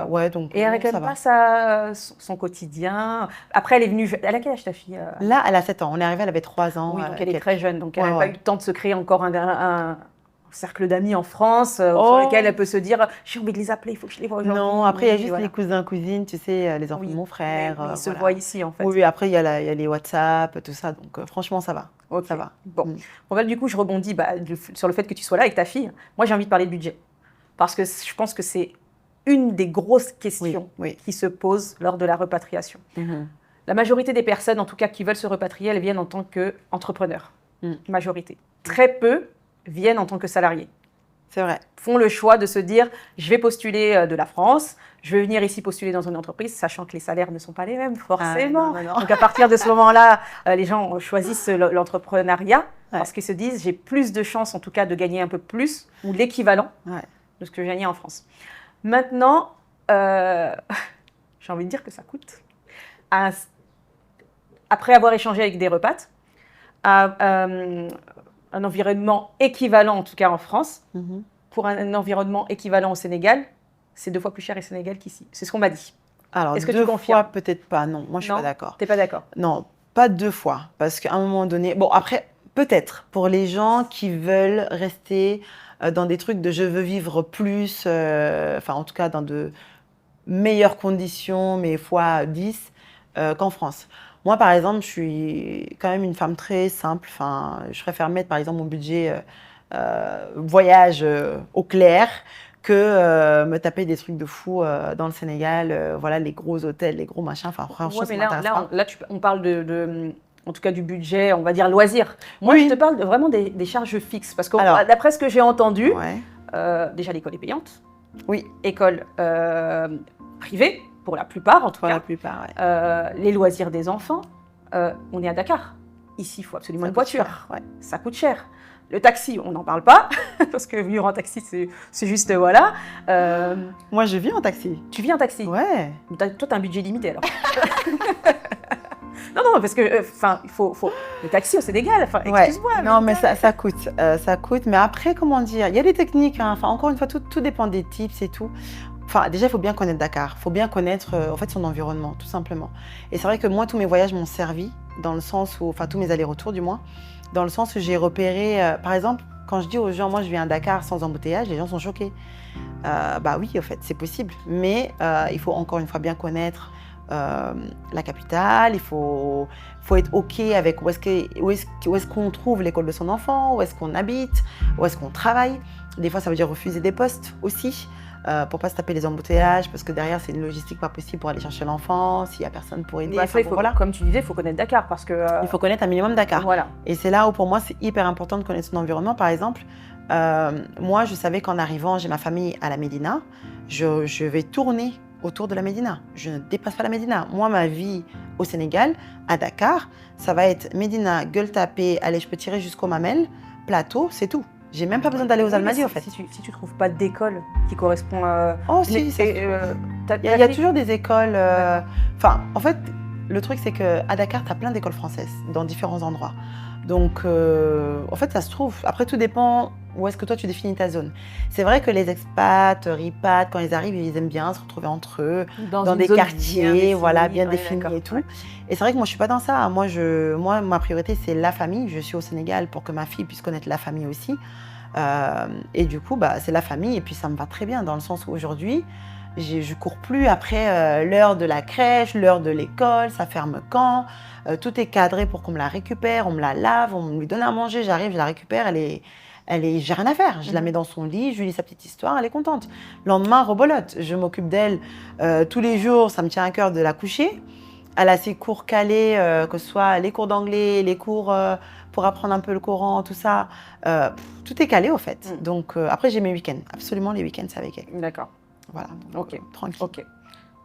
Ouais, donc, et elle ne réclame pas son quotidien. Après, elle est venue... Elle a quel âge, ta fille? Là, elle a 7 ans. On est arrivé, elle avait 3 ans. Oui, donc elle est très jeune. Donc, elle n'a pas eu le temps de se créer encore un cercle d'amis en France sur lesquels elle peut se dire j'ai envie de les appeler, il faut que je les voie aujourd'hui. Non, après il y a juste les cousins, cousines, tu sais, les enfants de mon frère. Ils se voient ici en fait. Oui, après il y a les WhatsApp, tout ça, donc franchement ça va. Okay. Ça va. Bon, du coup je rebondis sur le fait que tu sois là avec ta fille. Moi j'ai envie de parler de budget, parce que je pense que c'est une des grosses questions qui se posent lors de la repatriation. La majorité des personnes, en tout cas qui veulent se repatrier, elles viennent en tant qu'entrepreneurs. Majorité. Très peu viennent en tant que salariés. C'est vrai. Font le choix de se dire, je vais postuler de la France, je vais venir ici postuler dans une entreprise, sachant que les salaires ne sont pas les mêmes, forcément. Non. Donc à partir de ce moment-là, les gens choisissent l'entrepreneuriat parce qu'ils se disent, j'ai plus de chances en tout cas de gagner un peu plus, ou l'équivalent de ce que je gagnais en France. Maintenant, j'ai envie de dire que ça coûte. Après avoir échangé avec des repates, un environnement équivalent, en tout cas en France, pour un environnement équivalent au Sénégal, c'est 2 fois plus cher au Sénégal qu'ici. C'est ce qu'on m'a dit. Alors, est-ce que 2 fois, peut-être pas. Non, moi, je ne suis pas d'accord. Tu n'es pas d'accord? Non, pas 2 fois. Parce qu'à un moment donné... Bon, après, peut-être, pour les gens qui veulent rester dans des trucs de je veux vivre plus, enfin, en tout cas, dans de meilleures conditions, mais fois 10, qu'en France. Moi, par exemple, je suis quand même une femme très simple. Enfin, je préfère mettre, par exemple, mon budget voyage au clair que me taper des trucs de fou dans le Sénégal. Voilà, les gros hôtels, les gros machins. Enfin, franchement, ça m'intéresse pas. Là, on parle en tout cas du budget, on va dire loisirs. Moi, je te parle vraiment des charges fixes. Parce que d'après ce que j'ai entendu, déjà, l'école est payante. Oui. École privée. Pour la plupart, en tout cas. Pour la plupart, les loisirs des enfants, on est à Dakar. Ici, il faut absolument une voiture. Ça coûte cher. Le taxi, on n'en parle pas, parce que vivre en taxi, c'est juste, voilà. Moi, je vis en taxi. Tu vis en taxi? Ouais. Toi, tu as un budget limité, alors. Non, parce que, il faut... Le taxi au Sénégal, excuse-moi. Ouais. Non, mais ça coûte. Ça coûte. Mais après, comment dire, il y a des techniques. Hein. Encore une fois, tout dépend des tips et tout. Déjà, il faut bien connaître Dakar. Il faut bien connaître, son environnement, tout simplement. Et c'est vrai que moi, tous mes voyages m'ont servi, dans le sens où... tous mes allers-retours, du moins, dans le sens où j'ai repéré... par exemple, quand je dis aux gens, moi, je viens à Dakar sans embouteillage, les gens sont choqués. Oui, en fait, c'est possible. Mais il faut encore une fois bien connaître la capitale, il faut être OK avec où est-ce qu'on trouve l'école de son enfant, où est-ce qu'on habite, où est-ce qu'on travaille. Des fois, ça veut dire refuser des postes aussi, pour pas se taper les embouteillages, parce que derrière, c'est une logistique pas possible pour aller chercher l'enfant, s'il y a personne pour aider. Voilà. Comme tu disais, il faut connaître Dakar, parce que... Il faut connaître un minimum Dakar. Voilà. Et c'est là où, pour moi, c'est hyper important de connaître son environnement. Par exemple, moi, je savais qu'en arrivant, j'ai ma famille à la Médina, je vais tourner autour de la Médina. Je ne dépasse pas la Médina. Moi, ma vie au Sénégal, à Dakar, ça va être Médina, Gueule Tapée, allez, je peux tirer jusqu'au Mamel, Plateau, c'est tout. J'ai même pas besoin d'aller aux Almadies, en fait. Si tu trouves pas d'école qui correspond à... Oh, si, il y a toujours des écoles... en fait, le truc, c'est qu'à Dakar, tu as plein d'écoles françaises dans différents endroits. Donc, en fait, ça se trouve. Après, tout dépend où est-ce que toi, tu définis ta zone. C'est vrai que les expats, ripats, quand ils arrivent, ils aiment bien se retrouver entre eux, dans des quartiers, bien définis et tout. Et c'est vrai que moi, je suis pas dans ça. Moi, ma priorité, c'est la famille. Je suis au Sénégal pour que ma fille puisse connaître la famille aussi. Et du coup, c'est la famille. Et puis, ça me va très bien dans le sens où aujourd'hui, je cours plus après l'heure de la crèche, l'heure de l'école, ça ferme quand. Tout est cadré pour qu'on me la récupère, on me la lave, on me lui donne à manger, j'arrive, je la récupère, j'ai rien à faire. Je la mets dans son lit, je lui lis sa petite histoire, elle est contente. Le lendemain, rebolote. Je m'occupe d'elle tous les jours, ça me tient à cœur de la coucher. Elle a ses cours calés, que ce soit les cours d'anglais, les cours pour apprendre un peu le Coran, tout ça. Tout est calé, au fait. Donc, après, j'ai mes week-ends. Absolument, les week-ends, c'est avec elle. D'accord. Voilà. Ok. Tranquille. Ok.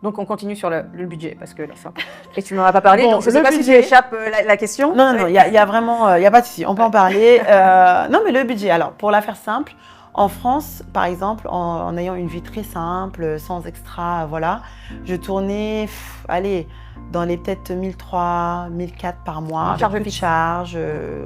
Donc, on continue sur le budget, parce que là, ça... Et tu m'en as pas parlé, Bon, donc je sais pas si j'échappe la question. Non, il y a vraiment... Il n'y a pas de souci, on peut en parler. Non, mais le budget, alors, pour la faire simple, en France, par exemple, en ayant une vie très simple, sans extra, voilà, je tournais, dans les peut-être 1300, 1400 par mois, avec plus de charges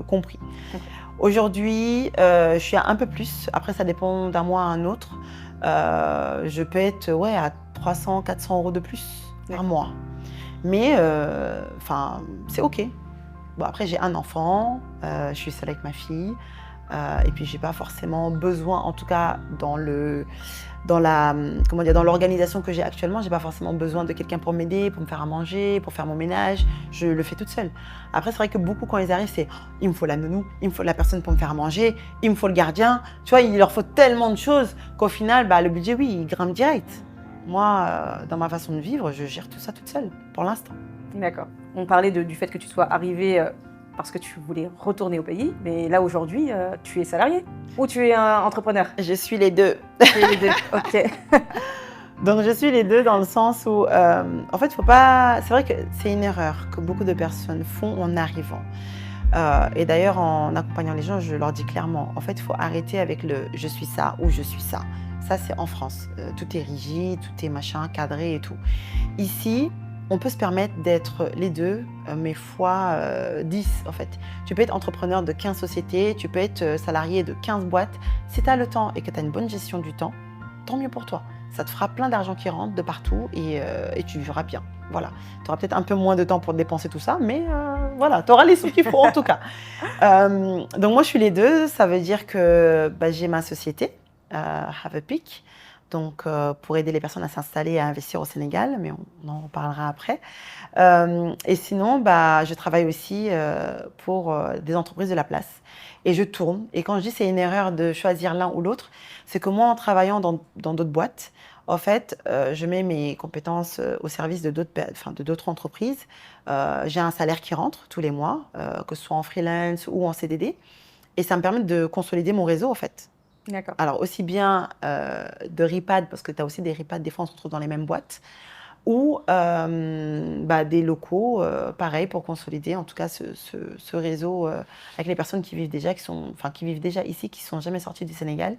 compris. Okay. Aujourd'hui, je suis à un peu plus. Après, ça dépend d'un mois à un autre. Je peux être à 300, 400 euros de plus par mois. Mais c'est OK. Bon, après, j'ai un enfant, je suis seule avec ma fille. Et puis, je n'ai pas forcément besoin, en tout cas dans l'organisation que j'ai actuellement, je n'ai pas forcément besoin de quelqu'un pour m'aider, pour me faire à manger, pour faire mon ménage. Je le fais toute seule. Après, c'est vrai que beaucoup, quand ils arrivent, c'est « il me faut la nounou, il me faut la personne pour me faire à manger, il me faut le gardien ». Tu vois, il leur faut tellement de choses qu'au final, le budget, oui, il grimpe direct. Moi, dans ma façon de vivre, je gère tout ça toute seule, pour l'instant. D'accord. On parlait du fait que tu sois arrivée parce que tu voulais retourner au pays, mais là, aujourd'hui, tu es salariée ou tu es un entrepreneur? Je suis les deux. Tu es les deux, ok. Donc, je suis les deux dans le sens où, en fait, faut pas... C'est vrai que c'est une erreur que beaucoup de personnes font en arrivant. Et d'ailleurs, en accompagnant les gens, je leur dis clairement, en fait, il faut arrêter avec le « je suis ça » ou « je suis ça ». Ça, c'est en France. Tout est rigide, tout est machin, cadré et tout. Ici, on peut se permettre d'être les deux, mais fois 10 en fait. Tu peux être entrepreneur de 15 sociétés, tu peux être salarié de 15 boîtes. Si tu as le temps et que tu as une bonne gestion du temps, tant mieux pour toi. Ça te fera plein d'argent qui rentre de partout et tu vivras bien. Voilà. Tu auras peut-être un peu moins de temps pour dépenser tout ça, mais voilà, tu auras les sous qu'il faut en tout cas. Donc moi, je suis les deux. Ça veut dire que j'ai ma société, Have a Peak. Donc, pour aider les personnes à s'installer et à investir au Sénégal, mais on en parlera après. Et sinon, je travaille aussi pour des entreprises de la place. Et je tourne. Et quand je dis c'est une erreur de choisir l'un ou l'autre, c'est que moi, en travaillant dans d'autres boîtes, en fait, je mets mes compétences au service de d'autres entreprises. J'ai un salaire qui rentre tous les mois, que ce soit en freelance ou en CDD. Et ça me permet de consolider mon réseau, en fait. D'accord. Alors, aussi bien de RIPAD, parce que tu as aussi des RIPAD, des fois on se retrouve dans les mêmes boîtes, ou des locaux, pareil, pour consolider en tout cas ce réseau avec les personnes qui vivent déjà, qui vivent déjà ici, qui ne sont jamais sorties du Sénégal.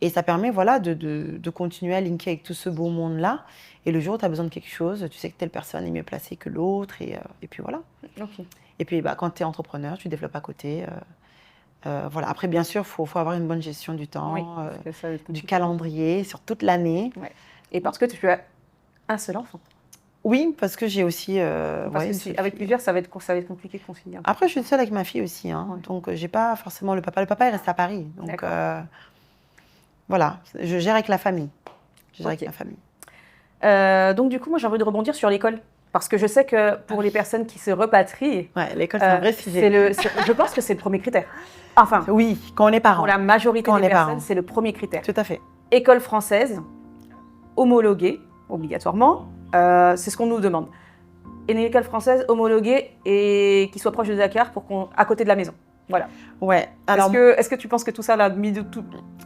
Et ça permet voilà, de continuer à linker avec tout ce beau monde-là. Et le jour où tu as besoin de quelque chose, tu sais que telle personne est mieux placée que l'autre. Et puis voilà. Ok. Et puis quand tu es entrepreneur, tu développes à côté. Voilà. Après, bien sûr, il faut avoir une bonne gestion du temps, du calendrier sur toute l'année. Ouais. Et parce que tu as un seul enfant. Oui, parce que j'ai aussi... avec plusieurs, ça va être compliqué de concilier. Après, je suis seule avec ma fille aussi. Hein, donc, je n'ai pas forcément le papa. Le papa, il reste à Paris. Donc, voilà, je gère avec la famille. Donc, du coup, moi, j'ai envie de rebondir sur l'école. Parce que je sais que pour les personnes qui se repatrient, l'école, c'est un vrai sujet. Je pense que c'est le premier critère. Enfin, oui, quand on est parent. Pour la majorité des personnes, c'est le premier critère. Tout à fait. École française, homologuée, obligatoirement, c'est ce qu'on nous demande. Et une école française homologuée et qui soit proche de Dakar à côté de la maison. Voilà. Ouais. Alors, est-ce que tu penses que tout ça, là,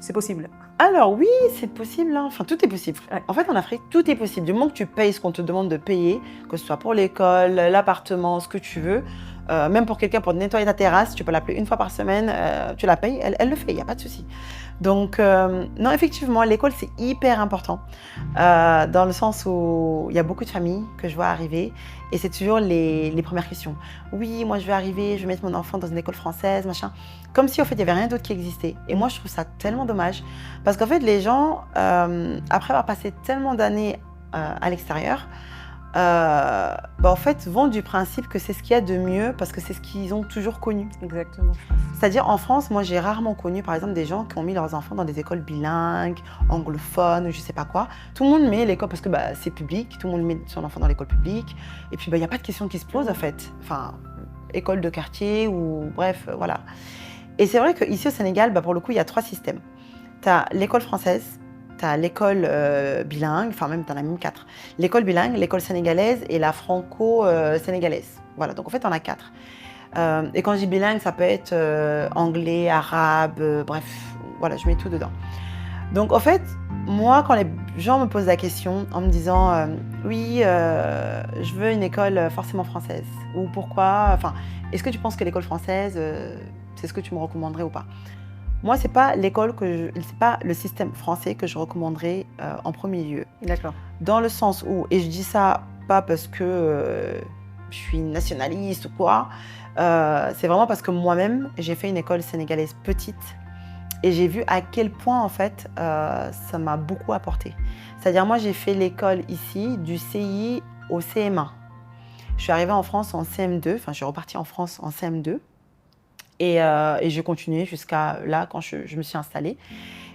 c'est possible? Alors oui, c'est possible. Hein. Enfin, tout est possible. Ouais. En fait, en Afrique, tout est possible. Du moment que tu payes ce qu'on te demande de payer, que ce soit pour l'école, l'appartement, ce que tu veux, même pour quelqu'un pour nettoyer ta terrasse, tu peux l'appeler une fois par semaine, tu la payes, elle le fait, il n'y a pas de souci. Donc, non, effectivement, l'école, c'est hyper important. Dans le sens où il y a beaucoup de familles que je vois arriver et c'est toujours les premières questions. Oui, moi, je vais arriver, je vais mettre mon enfant dans une école française, machin. Comme si, en fait, il n'y avait rien d'autre qui existait. Et moi, je trouve ça tellement dommage. Parce qu'en fait, les gens, après avoir passé tellement d'années à l'extérieur, en fait, vont du principe que c'est ce qu'il y a de mieux parce que c'est ce qu'ils ont toujours connu. Exactement. C'est-à-dire, en France, moi, j'ai rarement connu, par exemple, des gens qui ont mis leurs enfants dans des écoles bilingues, anglophones, ou je sais pas quoi. Tout le monde met l'école parce que c'est public, tout le monde met son enfant dans l'école publique. Et puis, il n'y a pas de question qui se pose, en fait. Enfin, école de quartier ou bref, voilà. Et c'est vrai qu'ici au Sénégal, pour le coup, il y a 3 systèmes. Tu as l'école française, tu as l'école bilingue, enfin même tu en as même 4. L'école bilingue, l'école sénégalaise et la franco-sénégalaise. Voilà, donc en fait, on a 4. Et quand je dis bilingue, ça peut être anglais, arabe, bref, voilà, je mets tout dedans. Donc en fait, moi, quand les gens me posent la question en me disant oui, je veux une école forcément française, ou pourquoi, enfin, est-ce que tu penses que l'école française, c'est ce que tu me recommanderais ou pas? Moi, c'est pas c'est pas le système français que je recommanderais en premier lieu. D'accord. Dans le sens où, et je dis ça pas parce que je suis nationaliste ou quoi, c'est vraiment parce que moi-même, j'ai fait une école sénégalaise petite et j'ai vu à quel point, en fait, ça m'a beaucoup apporté. C'est-à-dire, moi, j'ai fait l'école ici du CI au CM1. Je suis arrivée en France en CM2, enfin, je suis repartie en France en CM2. Et j'ai continué jusqu'à là, quand je me suis installée.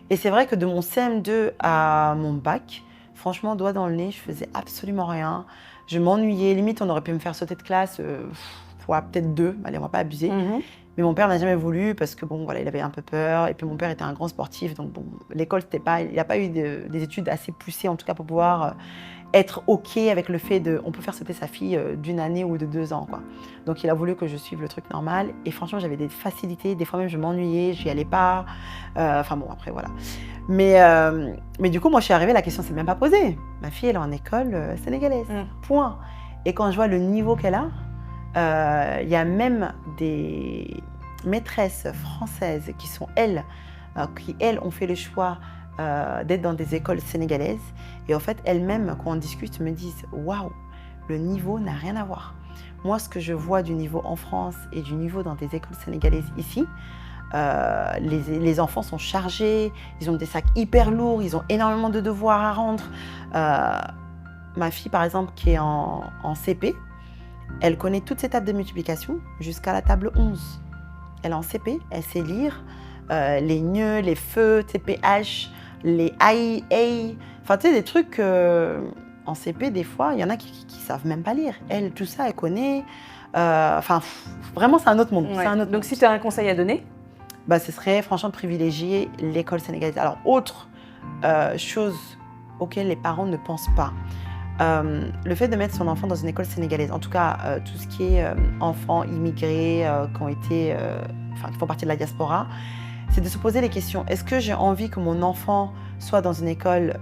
Et c'est vrai que de mon CM2 à mon bac, franchement, doigt dans le nez, je faisais absolument rien. Je m'ennuyais. Limite, on aurait pu me faire sauter de classe, peut-être 2. Allez, on ne va pas abuser. Mm-hmm. Mais mon père n'a jamais voulu parce que, bon, voilà, il avait un peu peur. Et puis, mon père était un grand sportif. Donc, bon, l'école, il n'a pas eu des études assez poussées, en tout cas, pour pouvoir être OK avec le fait on peut faire sauter sa fille d'1 année ou de 2 ans, quoi. Donc, il a voulu que je suive le truc normal. Et franchement, j'avais des facilités. Des fois même, je m'ennuyais, je n'y allais pas. Enfin bon, après, voilà. Mais du coup, moi, je suis arrivée, la question ne s'est même pas posée. Ma fille, elle est en école sénégalaise. Point. Et quand je vois le niveau qu'elle a, il y a même des maîtresses françaises qui sont, elles, ont fait le choix d'être dans des écoles sénégalaises. Et en fait, elles-mêmes, quand on discute, me disent « Waouh, le niveau n'a rien à voir ». Moi, ce que je vois du niveau en France et du niveau dans des écoles sénégalaises ici, les enfants sont chargés, ils ont des sacs hyper lourds, ils ont énormément de devoirs à rendre. Ma fille, par exemple, qui est en CP, elle connaît toutes ces tables de multiplication jusqu'à la table 11. Elle est en CP, elle sait lire les nœuds, les feux, TPH, les AI, enfin tu sais, des trucs en CP, des fois, il y en a qui savent même pas lire. Elle, tout ça, elle connaît. Enfin, vraiment, c'est un autre monde. Ouais. Donc, si tu as un conseil à donner, ce serait franchement de privilégier l'école sénégalaise. Alors, autre chose auquel les parents ne pensent pas, le fait de mettre son enfant dans une école sénégalaise, en tout cas, tout ce qui est enfants immigrés qui font partie de la diaspora, c'est de se poser les questions. Est-ce que j'ai envie que mon enfant soit dans une école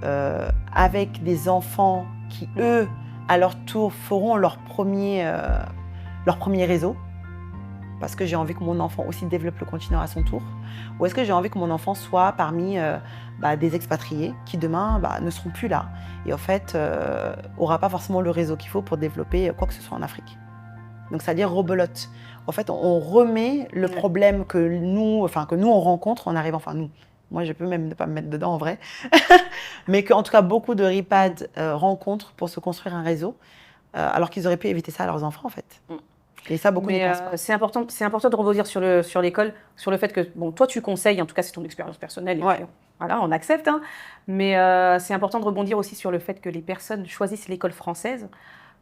avec des enfants qui, eux, à leur tour, feront leur premier réseau, parce que j'ai envie que mon enfant aussi développe le continent à son tour, ou est-ce que j'ai envie que mon enfant soit parmi des expatriés qui demain ne seront plus là et en fait n'aura pas forcément le réseau qu'il faut pour développer quoi que ce soit en Afrique. Donc c'est-à-dire rebelote. En fait, on remet le problème que nous on rencontre en arrivant, moi je peux même ne pas me mettre dedans en vrai, mais qu'en tout cas beaucoup de ripads rencontrent pour se construire un réseau, alors qu'ils auraient pu éviter ça à leurs enfants en fait. Et ça, beaucoup n'y pensent pas. C'est important de rebondir sur l'école, sur le fait que, bon, toi tu conseilles, en tout cas c'est ton expérience personnelle, et puis, voilà, on accepte, hein, mais c'est important de rebondir aussi sur le fait que les personnes choisissent l'école française,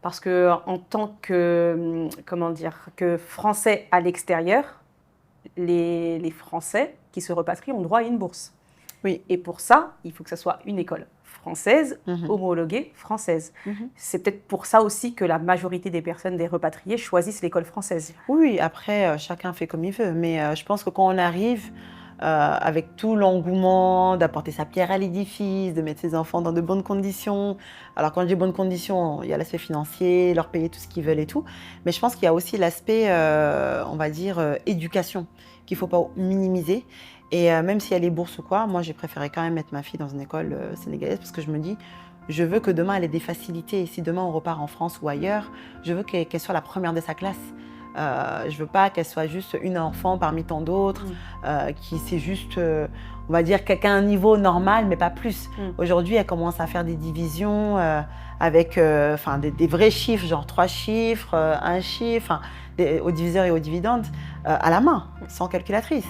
parce que en tant que, que Français à l'extérieur, les Français qui se repatrient ont droit à une bourse. Oui. Et pour ça, il faut que ça soit une école française, homologuée française. C'est peut-être pour ça aussi que la majorité des personnes, des repatriés, choisissent l'école française. Oui, après, chacun fait comme il veut. Mais je pense que quand on arrive avec tout l'engouement d'apporter sa pierre à l'édifice, de mettre ses enfants dans de bonnes conditions. Alors quand je dis bonnes conditions, il y a l'aspect financier, leur payer tout ce qu'ils veulent et tout. Mais je pense qu'il y a aussi l'aspect, éducation, qu'il ne faut pas minimiser. Et même s'il y a les bourses ou quoi, moi j'ai préféré quand même mettre ma fille dans une école sénégalaise parce que je me dis, je veux que demain elle ait des facilités. Et si demain on repart en France ou ailleurs, je veux qu'elle soit la première de sa classe. Je veux pas qu'elle soit juste une enfant parmi tant d'autres, qui c'est juste, on va dire, qu'à un niveau normal, mais pas plus. Aujourd'hui, elle commence à faire des divisions avec des vrais chiffres, genre 3 chiffres, 1 chiffre, au diviseur et au dividende, à la main, sans calculatrice.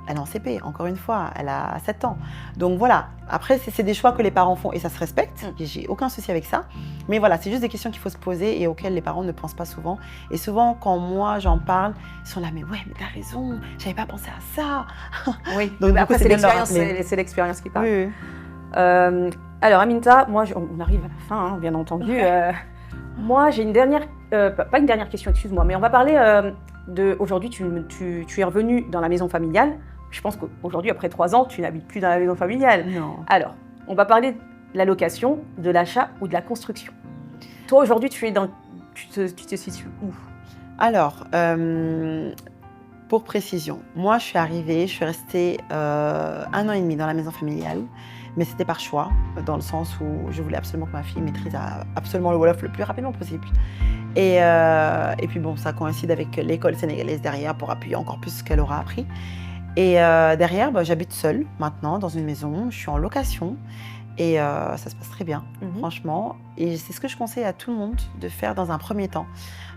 Elle est en CP, encore une fois, elle a 7 ans. Donc voilà, après c'est des choix que les parents font et ça se respecte, j'ai aucun souci avec ça. Mais voilà, c'est juste des questions qu'il faut se poser et auxquelles les parents ne pensent pas souvent. Et souvent, quand moi j'en parle, ils sont là, mais ouais, mais t'as raison, j'avais pas pensé à ça. Oui, donc après c'est l'expérience qui parle. Oui. Alors Aminta, moi on arrive à la fin, hein, bien entendu. Moi j'ai une dernière, pas une dernière question, excuse-moi, mais on va parler aujourd'hui tu es revenue dans la maison familiale. Je pense qu'aujourd'hui, après 3 ans, tu n'habites plus dans la maison familiale. Non. Alors, on va parler de la location, de l'achat ou de la construction. Toi, aujourd'hui, tu te situes où? Alors, pour précision, moi, je suis arrivée, je suis restée 1 an et demi dans la maison familiale, mais c'était par choix, dans le sens où je voulais absolument que ma fille maîtrise absolument le Wolof le plus rapidement possible. Et puis bon, ça coïncide avec l'école sénégalaise derrière pour appuyer encore plus ce qu'elle aura appris. Et derrière, j'habite seule maintenant dans une maison, je suis en location et ça se passe très bien, franchement. Et c'est ce que je conseille à tout le monde de faire dans un premier temps.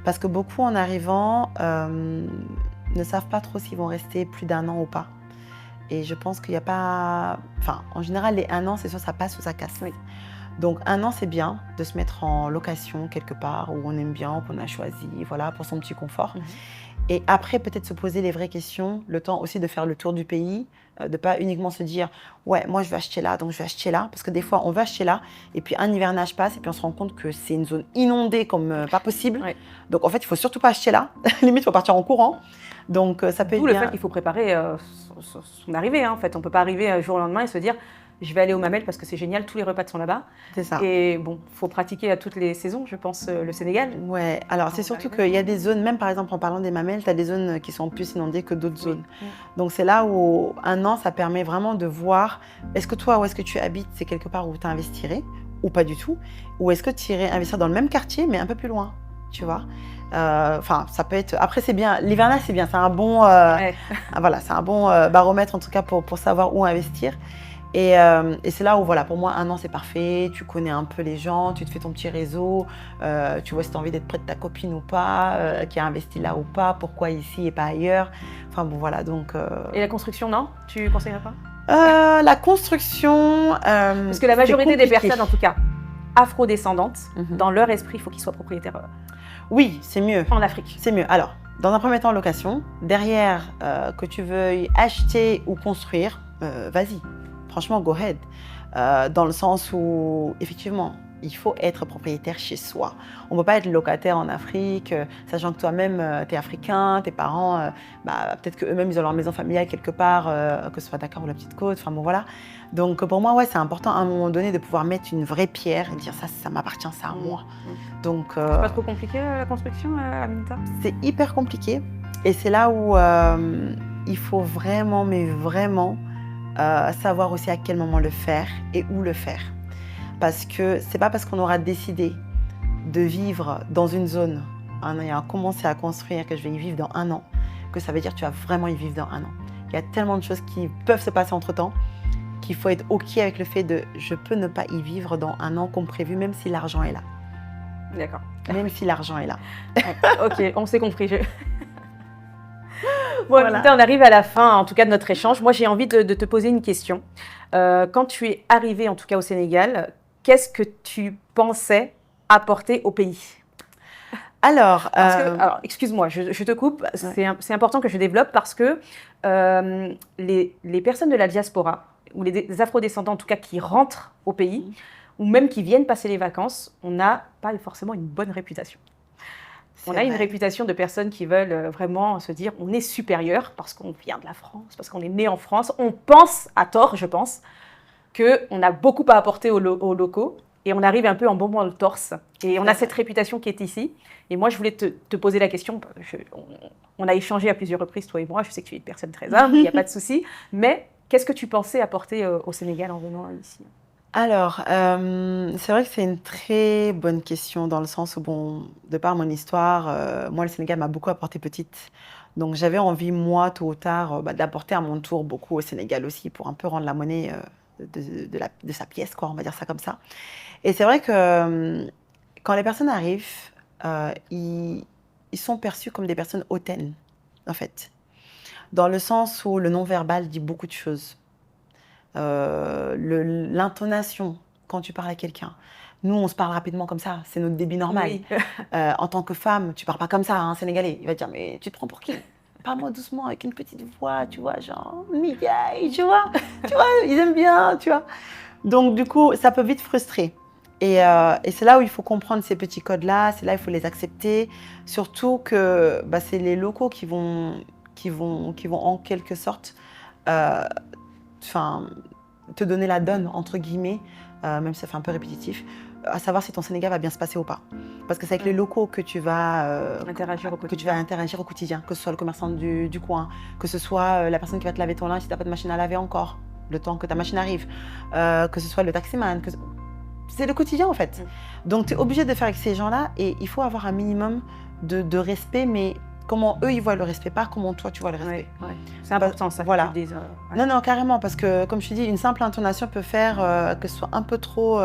Parce que beaucoup en arrivant ne savent pas trop s'ils vont rester plus d'1 an ou pas. Et je pense qu'il n'y a pas... Enfin, en général, les 1 an, c'est soit ça passe ou ça casse. Oui. Donc 1 an, c'est bien de se mettre en location quelque part où on aime bien, qu'on a choisi, voilà, pour son petit confort. Et après, peut-être se poser les vraies questions, le temps aussi de faire le tour du pays, de ne pas uniquement se dire « ouais, moi je vais acheter là, donc je vais acheter là ». Parce que des fois, on va acheter là, et puis un hivernage passe, et puis on se rend compte que c'est une zone inondée comme pas possible. Ouais. Donc en fait, il ne faut surtout pas acheter là. Limite, il faut partir en courant. Donc ça peut être bien. D'où le fait qu'il faut préparer son arrivée. Hein, en fait, on ne peut pas arriver un jour au lendemain et se dire « je vais aller au Mamelles parce que c'est génial, tous les repas sont là-bas ». C'est ça. Et bon, il faut pratiquer à toutes les saisons, je pense, le Sénégal. Ouais, alors c'est surtout qu'il y a des zones, même par exemple en parlant des Mamelles, tu as des zones qui sont plus inondées que d'autres zones. Donc c'est là où 1 an, ça permet vraiment de voir, est-ce que toi, où est-ce que tu habites, c'est quelque part où tu investirais ou pas du tout, ou est-ce que tu irais investir dans le même quartier mais un peu plus loin, tu vois. Enfin, ça peut être. Après, c'est bien. L'hivernage, c'est bien. C'est un bon. Voilà, c'est un bon baromètre en tout cas pour savoir où investir. Et c'est là où, voilà, pour moi, 1 an, c'est parfait. Tu connais un peu les gens, tu te fais ton petit réseau, tu vois si tu as envie d'être près de ta copine ou pas, qui a investi là ou pas, pourquoi ici et pas ailleurs. Enfin, bon, voilà, donc... Et la construction, non? Tu conseillerais pas? La construction... Parce que la majorité des personnes, en tout cas, afro-descendantes, dans leur esprit, il faut qu'ils soient propriétaires. Oui, c'est mieux. En Afrique. C'est mieux. Alors, dans un premier temps, location. Derrière, que tu veuilles acheter ou construire, vas-y. Franchement, go ahead. Dans le sens où, effectivement, il faut être propriétaire chez soi. On ne peut pas être locataire en Afrique, sachant que toi-même, tu es africain, tes parents, peut-être qu'eux-mêmes, ils ont leur maison familiale quelque part, que ce soit Dakar ou la Petite Côte, enfin bon voilà. Donc pour moi, ouais, c'est important à un moment donné de pouvoir mettre une vraie pierre et dire ça m'appartient, ça à moi. Donc, c'est pas trop compliqué la construction, Aminta? C'est hyper compliqué et c'est là où il faut vraiment, mais vraiment, savoir aussi à quel moment le faire et où le faire. Parce que c'est pas parce qu'on aura décidé de vivre dans une zone en ayant commencé à construire que je vais y vivre dans 1 an, que ça veut dire que tu vas vraiment y vivre dans 1 an. Il y a tellement de choses qui peuvent se passer entre-temps qu'il faut être OK avec le fait de je peux ne pas y vivre dans 1 an comme prévu, même si l'argent est là. D'accord. Même si l'argent est là. Ok, on s'est compris. Bon, voilà. Aminta, on arrive à la fin, en tout cas, de notre échange. Moi, j'ai envie de te poser une question. Quand tu es arrivée, en tout cas au Sénégal, qu'est-ce que tu pensais apporter au pays? Alors, excuse-moi, je te coupe. Ouais. C'est important que je développe parce que les personnes de la diaspora, ou les afrodescendants en tout cas, qui rentrent au pays, ou même qui viennent passer les vacances, on n'a pas forcément une bonne réputation. On a une réputation de personnes qui veulent vraiment se dire on est supérieur parce qu'on vient de la France, parce qu'on est né en France. On pense, à tort, je pense, qu'on a beaucoup à apporter aux locaux et on arrive un peu en bombant le torse. Et on a cette réputation qui est ici. Et moi, je voulais te poser la question. On a échangé à plusieurs reprises, toi et moi. Je sais que tu es une personne très humble, il n'y a pas de souci. Mais qu'est-ce que tu pensais apporter au Sénégal en venant ici ? Alors, c'est vrai que c'est une très bonne question dans le sens où, bon, de par mon histoire, moi, le Sénégal m'a beaucoup apporté petite. Donc, j'avais envie, moi, tôt ou tard, d'apporter à mon tour beaucoup au Sénégal aussi pour un peu rendre la monnaie de sa pièce, quoi, on va dire ça comme ça. Et c'est vrai que quand les personnes arrivent, ils sont perçus comme des personnes hautaines, en fait. Dans le sens où le non-verbal dit beaucoup de choses. L'intonation quand tu parles à quelqu'un. Nous, on se parle rapidement comme ça, c'est notre débit normal. Oui. En tant que femme, tu parles pas comme ça, hein, sénégalais. Il va te dire, mais tu te prends pour qui? Parle-moi doucement, avec une petite voix, tu vois, genre, migaille, tu vois, ils aiment bien, tu vois. Donc, du coup, ça peut vite frustrer. Et c'est là où il faut comprendre ces petits codes-là, c'est là où il faut les accepter. Surtout que c'est les locaux qui vont en quelque sorte te donner la donne, entre guillemets, même si ça fait un peu répétitif, à savoir si ton Sénégal va bien se passer ou pas. Parce que c'est avec les locaux que tu vas interagir au quotidien, que ce soit le commerçant du coin, que ce soit la personne qui va te laver ton linge si tu n'as pas de machine à laver encore, le temps que ta machine arrive, que ce soit le taximan. C'est le quotidien en fait. Donc tu es obligé de faire avec ces gens-là et il faut avoir un minimum de respect, mais comment eux ils voient le respect, pas comment toi tu vois le respect. Ouais. C'est important ça. Voilà. Non, carrément, parce que comme je te dis, une simple intonation peut faire que ce soit un peu trop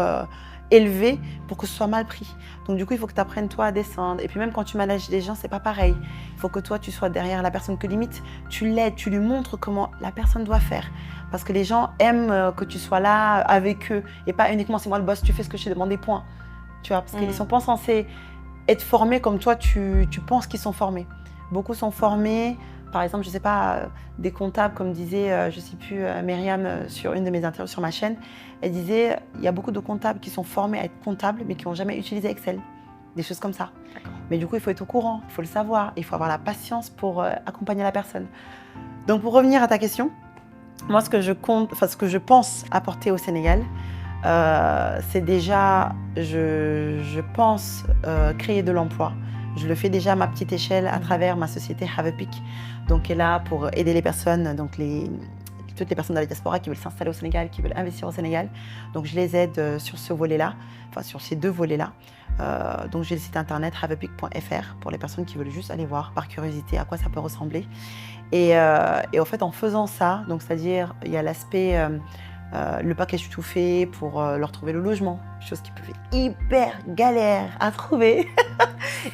élevé pour que ce soit mal pris. Donc du coup, il faut que tu apprennes toi à descendre. Et puis même quand tu manages des gens, c'est pas pareil. Il faut que toi tu sois derrière la personne, que limite tu l'aides, tu lui montres comment la personne doit faire. Parce que les gens aiment que tu sois là avec eux et pas uniquement c'est moi le boss, tu fais ce que je t'ai demandé, point. Tu vois, parce qu'ils sont pas censés être formés comme toi tu penses qu'ils sont formés. Beaucoup sont formés, par exemple, je ne sais pas, des comptables, comme disait, je ne sais plus, Myriam, sur une de mes interviews sur ma chaîne, elle disait, il y a beaucoup de comptables qui sont formés à être comptables, mais qui n'ont jamais utilisé Excel. Des choses comme ça. Mais du coup, il faut être au courant, il faut le savoir, il faut avoir la patience pour accompagner la personne. Donc, pour revenir à ta question, moi, ce que je pense apporter au Sénégal, c'est déjà, je pense, créer de l'emploi. Je le fais déjà à ma petite échelle à travers ma société Have a Pic, donc qui est là pour aider les personnes, donc toutes les personnes de la diaspora qui veulent s'installer au Sénégal, qui veulent investir au Sénégal. Donc je les aide sur ce volet-là, enfin sur ces 2 volets-là. Donc j'ai le site internet haveapic.fr pour les personnes qui veulent juste aller voir par curiosité à quoi ça peut ressembler. Et en fait, en faisant ça, donc c'est-à-dire il y a l'aspect le package tout fait pour leur trouver le logement, chose qui peut être hyper galère à trouver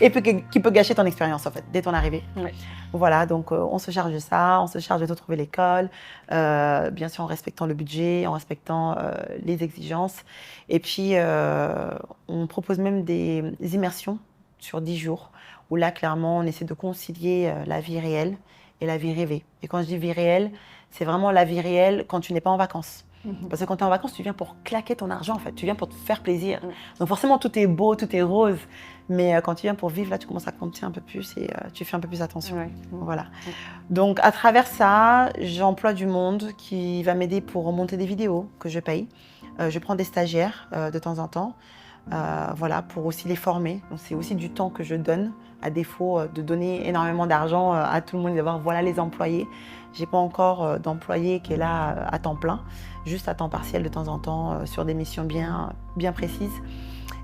et puis qui peut gâcher ton expérience en fait dès ton arrivée. Ouais. Voilà, donc on se charge de ça, on se charge de te trouver l'école, bien sûr en respectant le budget, en respectant les exigences. Et puis on propose même des immersions sur 10 jours où là clairement on essaie de concilier la vie réelle et la vie rêvée. Et quand je dis vie réelle, c'est vraiment la vie réelle quand tu n'es pas en vacances. Parce que quand tu es en vacances, tu viens pour claquer ton argent, en fait. Tu viens pour te faire plaisir. Donc forcément, tout est beau, tout est rose. Mais quand tu viens pour vivre, là, tu commences à compter un peu plus et tu fais un peu plus attention. Voilà. Donc, à travers ça, j'emploie du monde qui va m'aider pour monter des vidéos que je paye. Je prends des stagiaires de temps en temps, voilà, pour aussi les former. Donc, c'est aussi du temps que je donne, à défaut de donner énormément d'argent à tout le monde et d'avoir, voilà, les employés. Je n'ai pas encore d'employé qui est là à temps plein, juste à temps partiel de temps en temps sur des missions bien précises.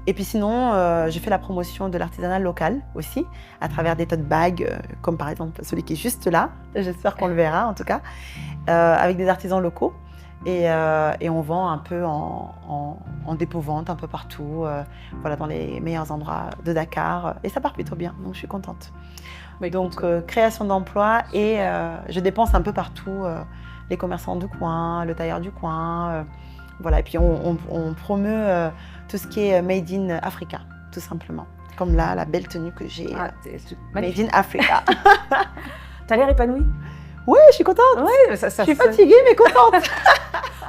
Et puis sinon, je fais la promotion de l'artisanat local aussi, à travers des tote bags, comme par exemple celui qui est juste là. J'espère qu'on le verra en tout cas, avec des artisans locaux. Et on vend un peu en dépôt-vente un peu partout, voilà, dans les meilleurs endroits de Dakar. Et ça part plutôt bien, donc je suis contente. Donc création d'emplois et je dépense un peu partout, les commerçants du coin, le tailleur du coin. Voilà, et puis on promeut tout ce qui est Made in Africa, tout simplement. Comme là, la belle tenue que j'ai, Made in Africa. T'as l'air épanouie? Oui, je suis contente. Ouais, je suis fatiguée, mais contente.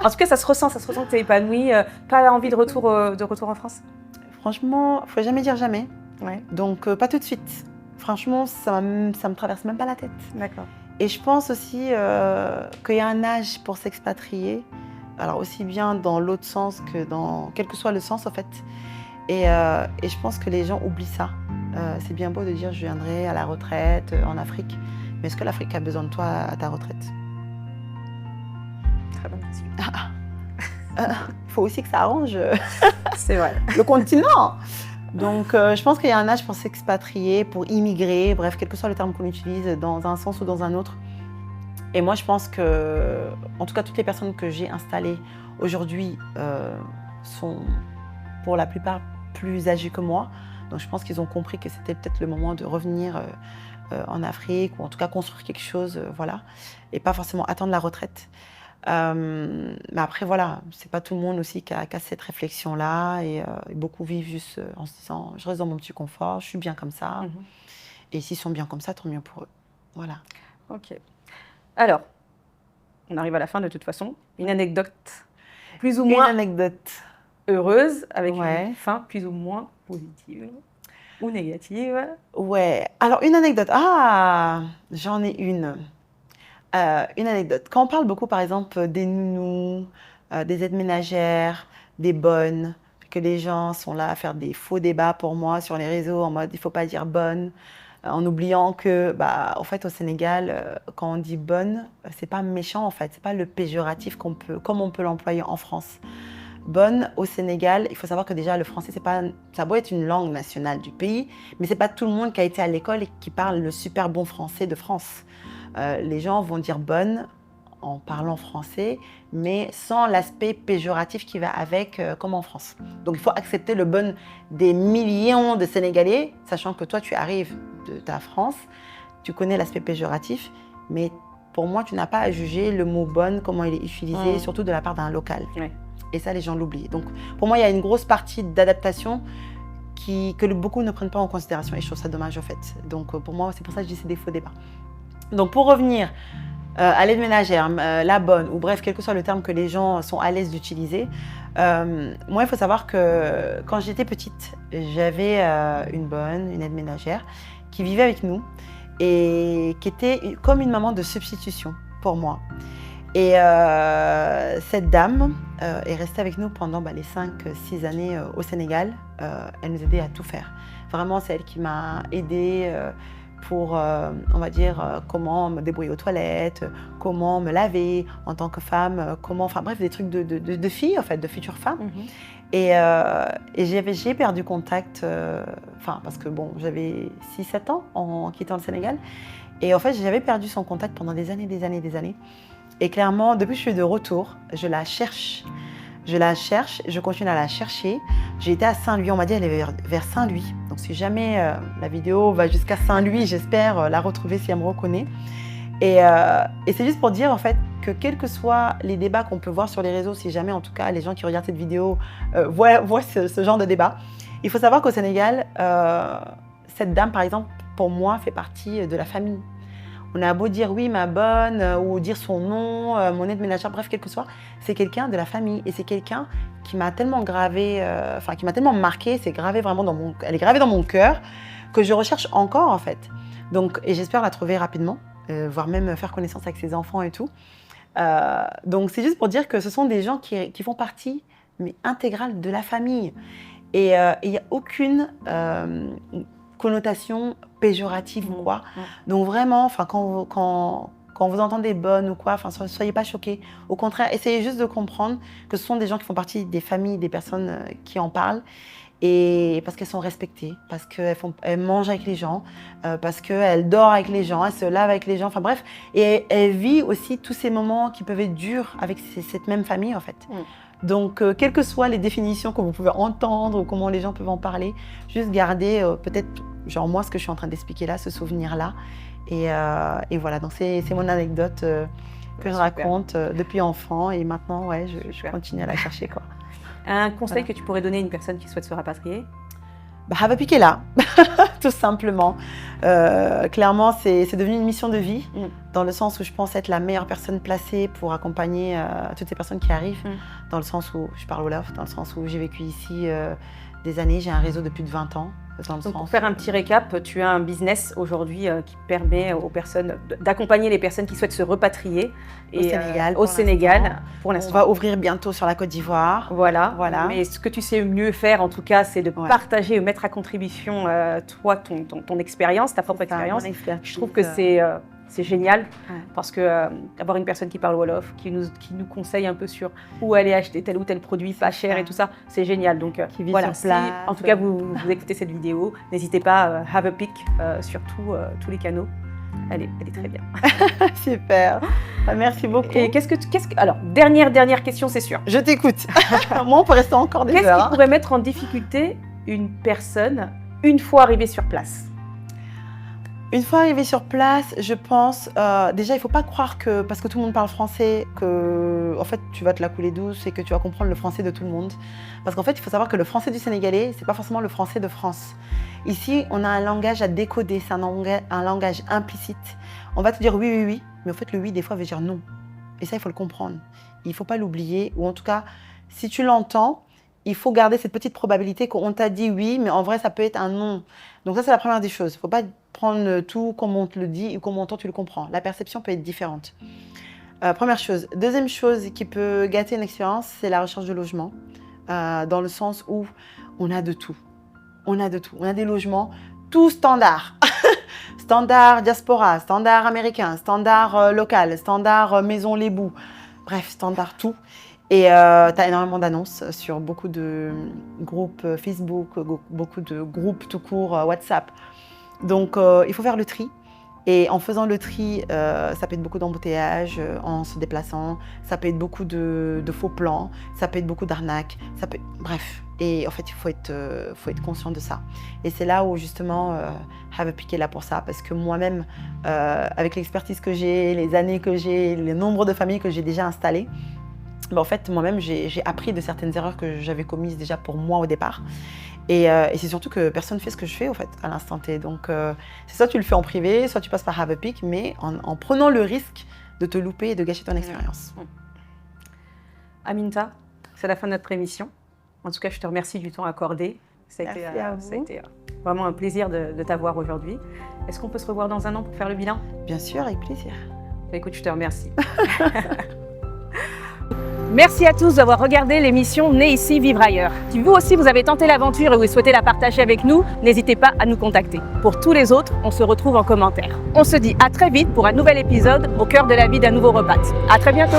En tout cas, ça se ressent que tu es épanouie. Pas envie de retour en France? Franchement, il ne faut jamais dire jamais. Donc, pas tout de suite. Franchement, ça me traverse même pas la tête. D'accord. Et je pense aussi qu'il y a un âge pour s'expatrier. Alors aussi bien dans l'autre sens que dans quel que soit le sens en fait. Et je pense que les gens oublient ça. C'est bien beau de dire je viendrai à la retraite en Afrique, mais est-ce que l'Afrique a besoin de toi à ta retraite? Très bonne question. Il faut aussi que ça arrange c'est vrai. le continent. Donc je pense qu'il y a un âge pour s'expatrier, pour immigrer, bref, quel que soit le terme qu'on utilise, dans un sens ou dans un autre. Et moi, je pense que, en tout cas, toutes les personnes que j'ai installées aujourd'hui sont, pour la plupart, plus âgées que moi. Donc, je pense qu'ils ont compris que c'était peut-être le moment de revenir en Afrique, ou en tout cas construire quelque chose, voilà, et pas forcément attendre la retraite. Mais après, voilà, c'est pas tout le monde aussi qui a cette réflexion-là, et beaucoup vivent juste en se disant, je reste dans mon petit confort, je suis bien comme ça. Et s'ils sont bien comme ça, tant mieux pour eux. Voilà. Ok. Alors, on arrive à la fin de toute façon. Une anecdote plus ou moins heureuse, avec une fin plus ou moins positive ou négative. Ouais. Alors, une anecdote. Ah, j'en ai une. Une anecdote. Quand on parle beaucoup, par exemple, des nounous, des aides ménagères, des bonnes, que les gens sont là à faire des faux débats pour moi sur les réseaux en mode il ne faut pas dire bonne. En oubliant que, en fait, au Sénégal, quand on dit bonne, c'est pas méchant en fait, c'est pas le péjoratif comme on peut l'employer en France. Bonne au Sénégal, il faut savoir que déjà le français, ça doit être une langue nationale du pays, mais c'est pas tout le monde qui a été à l'école et qui parle le super bon français de France. Les gens vont dire bonne en parlant français, mais sans l'aspect péjoratif qui va avec, comme en France. Donc il faut accepter le bon des millions de Sénégalais, sachant que toi tu arrives de ta France, tu connais l'aspect péjoratif, mais pour moi tu n'as pas à juger le mot bonne, comment il est utilisé, surtout de la part d'un local. Et ça les gens l'oublient. Donc pour moi il y a une grosse partie d'adaptation que beaucoup ne prennent pas en considération et je trouve ça dommage en fait. Donc pour moi c'est pour ça que je dis c'est des faux débats. Donc pour revenir à l'aide ménagère, la bonne, ou bref, quel que soit le terme que les gens sont à l'aise d'utiliser. Moi, il faut savoir que quand j'étais petite, j'avais une bonne, une aide ménagère, qui vivait avec nous et qui était comme une maman de substitution pour moi. Et cette dame est restée avec nous pendant les 5-6 années au Sénégal. Elle nous aidait à tout faire. Vraiment, c'est elle qui m'a aidée pour, on va dire, comment me débrouiller aux toilettes, comment me laver en tant que femme, enfin bref, des trucs de filles, en fait, de futures femmes. Et j'ai perdu contact, parce que bon, j'avais 6-7 ans en quittant le Sénégal. Et en fait, j'avais perdu son contact pendant des années. Et clairement, depuis que je suis de retour, je la cherche, je continue à la chercher. J'ai été à Saint-Louis, on m'a dit elle est vers Saint-Louis. Donc si jamais la vidéo va jusqu'à Saint-Louis, j'espère la retrouver si elle me reconnaît. Et c'est juste pour dire en fait que quels que soient les débats qu'on peut voir sur les réseaux, si jamais en tout cas les gens qui regardent cette vidéo voient ce genre de débat, il faut savoir qu'au Sénégal, cette dame par exemple, pour moi, fait partie de la famille. On a beau dire oui, ma bonne, ou dire son nom, mon aide ménagère, bref, quel que soit, c'est quelqu'un de la famille. Et c'est quelqu'un qui m'a tellement gravé, qui m'a tellement marqué, elle est gravée dans mon cœur, que je recherche encore en fait. Donc, et j'espère la trouver rapidement, voire même faire connaissance avec ses enfants et tout. Donc c'est juste pour dire que ce sont des gens qui font partie mais intégrale de la famille. Et il n'y a aucune connotation péjorative ou quoi. Donc vraiment, quand vous entendez bonne ou quoi, ne soyez pas choqués. Au contraire, essayez juste de comprendre que ce sont des gens qui font partie des familles, des personnes qui en parlent. Et parce qu'elles sont respectées, parce qu'elles mangent avec les gens, parce qu'elles dorment avec les gens, elles se lavent avec les gens, enfin bref. Et elles vivent aussi tous ces moments qui peuvent être durs avec cette même famille en fait. Donc, quelles que soient les définitions que vous pouvez entendre ou comment les gens peuvent en parler, juste gardez peut-être, genre moi, ce que je suis en train d'expliquer là, ce souvenir-là. Et voilà, donc c'est mon anecdote que je raconte depuis enfant et maintenant, ouais, je continue à la chercher, quoi. Un conseil que tu pourrais donner à une personne qui souhaite se rapatrier? Have a Peak est là, tout simplement. Clairement, c'est devenu une mission de vie, dans le sens où je pense être la meilleure personne placée pour accompagner toutes ces personnes qui arrivent, dans le sens où je parle Wolof, dans le sens où j'ai vécu ici des années, j'ai un réseau de plus de 20 ans. Donc pour faire un petit récap, tu as un business aujourd'hui qui permet aux personnes d'accompagner les personnes qui souhaitent se repatrier au Sénégal pour l'instant. On va ouvrir bientôt sur la Côte d'Ivoire. Voilà. Mais ce que tu sais mieux faire en tout cas, c'est de partager, mettre à contribution toi ton expérience, ta propre expérience. Je trouve que c'est génial parce que avoir une personne qui parle Wolof, qui nous conseille un peu sur où aller acheter tel ou tel produit pas cher et tout ça, c'est génial. Donc voilà, si en tout cas vous écoutez cette vidéo, n'hésitez pas à Have a Peak sur tous les canaux. Elle est très bien. Super. Merci beaucoup. Et alors, dernière question, c'est sûr. Je t'écoute. Moi, on peut rester encore des heures. Qu'est-ce qui pourrait mettre en difficulté une personne une fois arrivée sur place? Une fois arrivé sur place, je pense, déjà il ne faut pas croire que, parce que tout le monde parle français, que en fait, tu vas te la couler douce et que tu vas comprendre le français de tout le monde. Parce qu'en fait, il faut savoir que le français du Sénégalais, ce n'est pas forcément le français de France. Ici, on a un langage à décoder, c'est un langage implicite. On va te dire oui, oui, oui, mais en fait, le oui, des fois, veut dire non. Et ça, il faut le comprendre. Il ne faut pas l'oublier, ou en tout cas, si tu l'entends, il faut garder cette petite probabilité qu'on t'a dit oui, mais en vrai, ça peut être un non. Donc ça, c'est la première des choses. Il ne faut pas prendre tout comme on te le dit ou comme on tu le comprends. La perception peut être différente. Première chose. Deuxième chose qui peut gâter une expérience, c'est la recherche de logement. Dans le sens où on a de tout. On a de tout. On a des logements, tout standard. Standard diaspora, standard américain, standard local, standard maison les bouts. Bref, standard tout. Et tu as énormément d'annonces sur beaucoup de groupes Facebook, beaucoup de groupes tout court, WhatsApp. Donc, il faut faire le tri. Et en faisant le tri, ça peut être beaucoup d'embouteillages en se déplaçant, ça peut être beaucoup de faux plans, ça peut être beaucoup d'arnaques, bref. Et en fait, il faut être conscient de ça. Et c'est là où justement, Have a Peak est là pour ça. Parce que moi-même, avec l'expertise que j'ai, les années que j'ai, le nombre de familles que j'ai déjà installées, en fait, moi-même, j'ai appris de certaines erreurs que j'avais commises déjà pour moi au départ. Et c'est surtout que personne ne fait ce que je fais, au fait, à l'instant T. Donc, c'est soit tu le fais en privé, soit tu passes par Have a Peak, mais en prenant le risque de te louper et de gâcher ton expérience. Aminta, c'est la fin de notre émission. En tout cas, je te remercie du temps accordé. Ça a été vraiment un plaisir de t'avoir aujourd'hui. Est-ce qu'on peut se revoir dans un an pour faire le bilan? Bien sûr, avec plaisir. Écoute, je te remercie. Merci à tous d'avoir regardé l'émission Né ici, vivre ailleurs. Si vous aussi vous avez tenté l'aventure et vous souhaitez la partager avec nous, n'hésitez pas à nous contacter. Pour tous les autres, on se retrouve en commentaire. On se dit à très vite pour un nouvel épisode au cœur de la vie d'un nouveau repat. À très bientôt.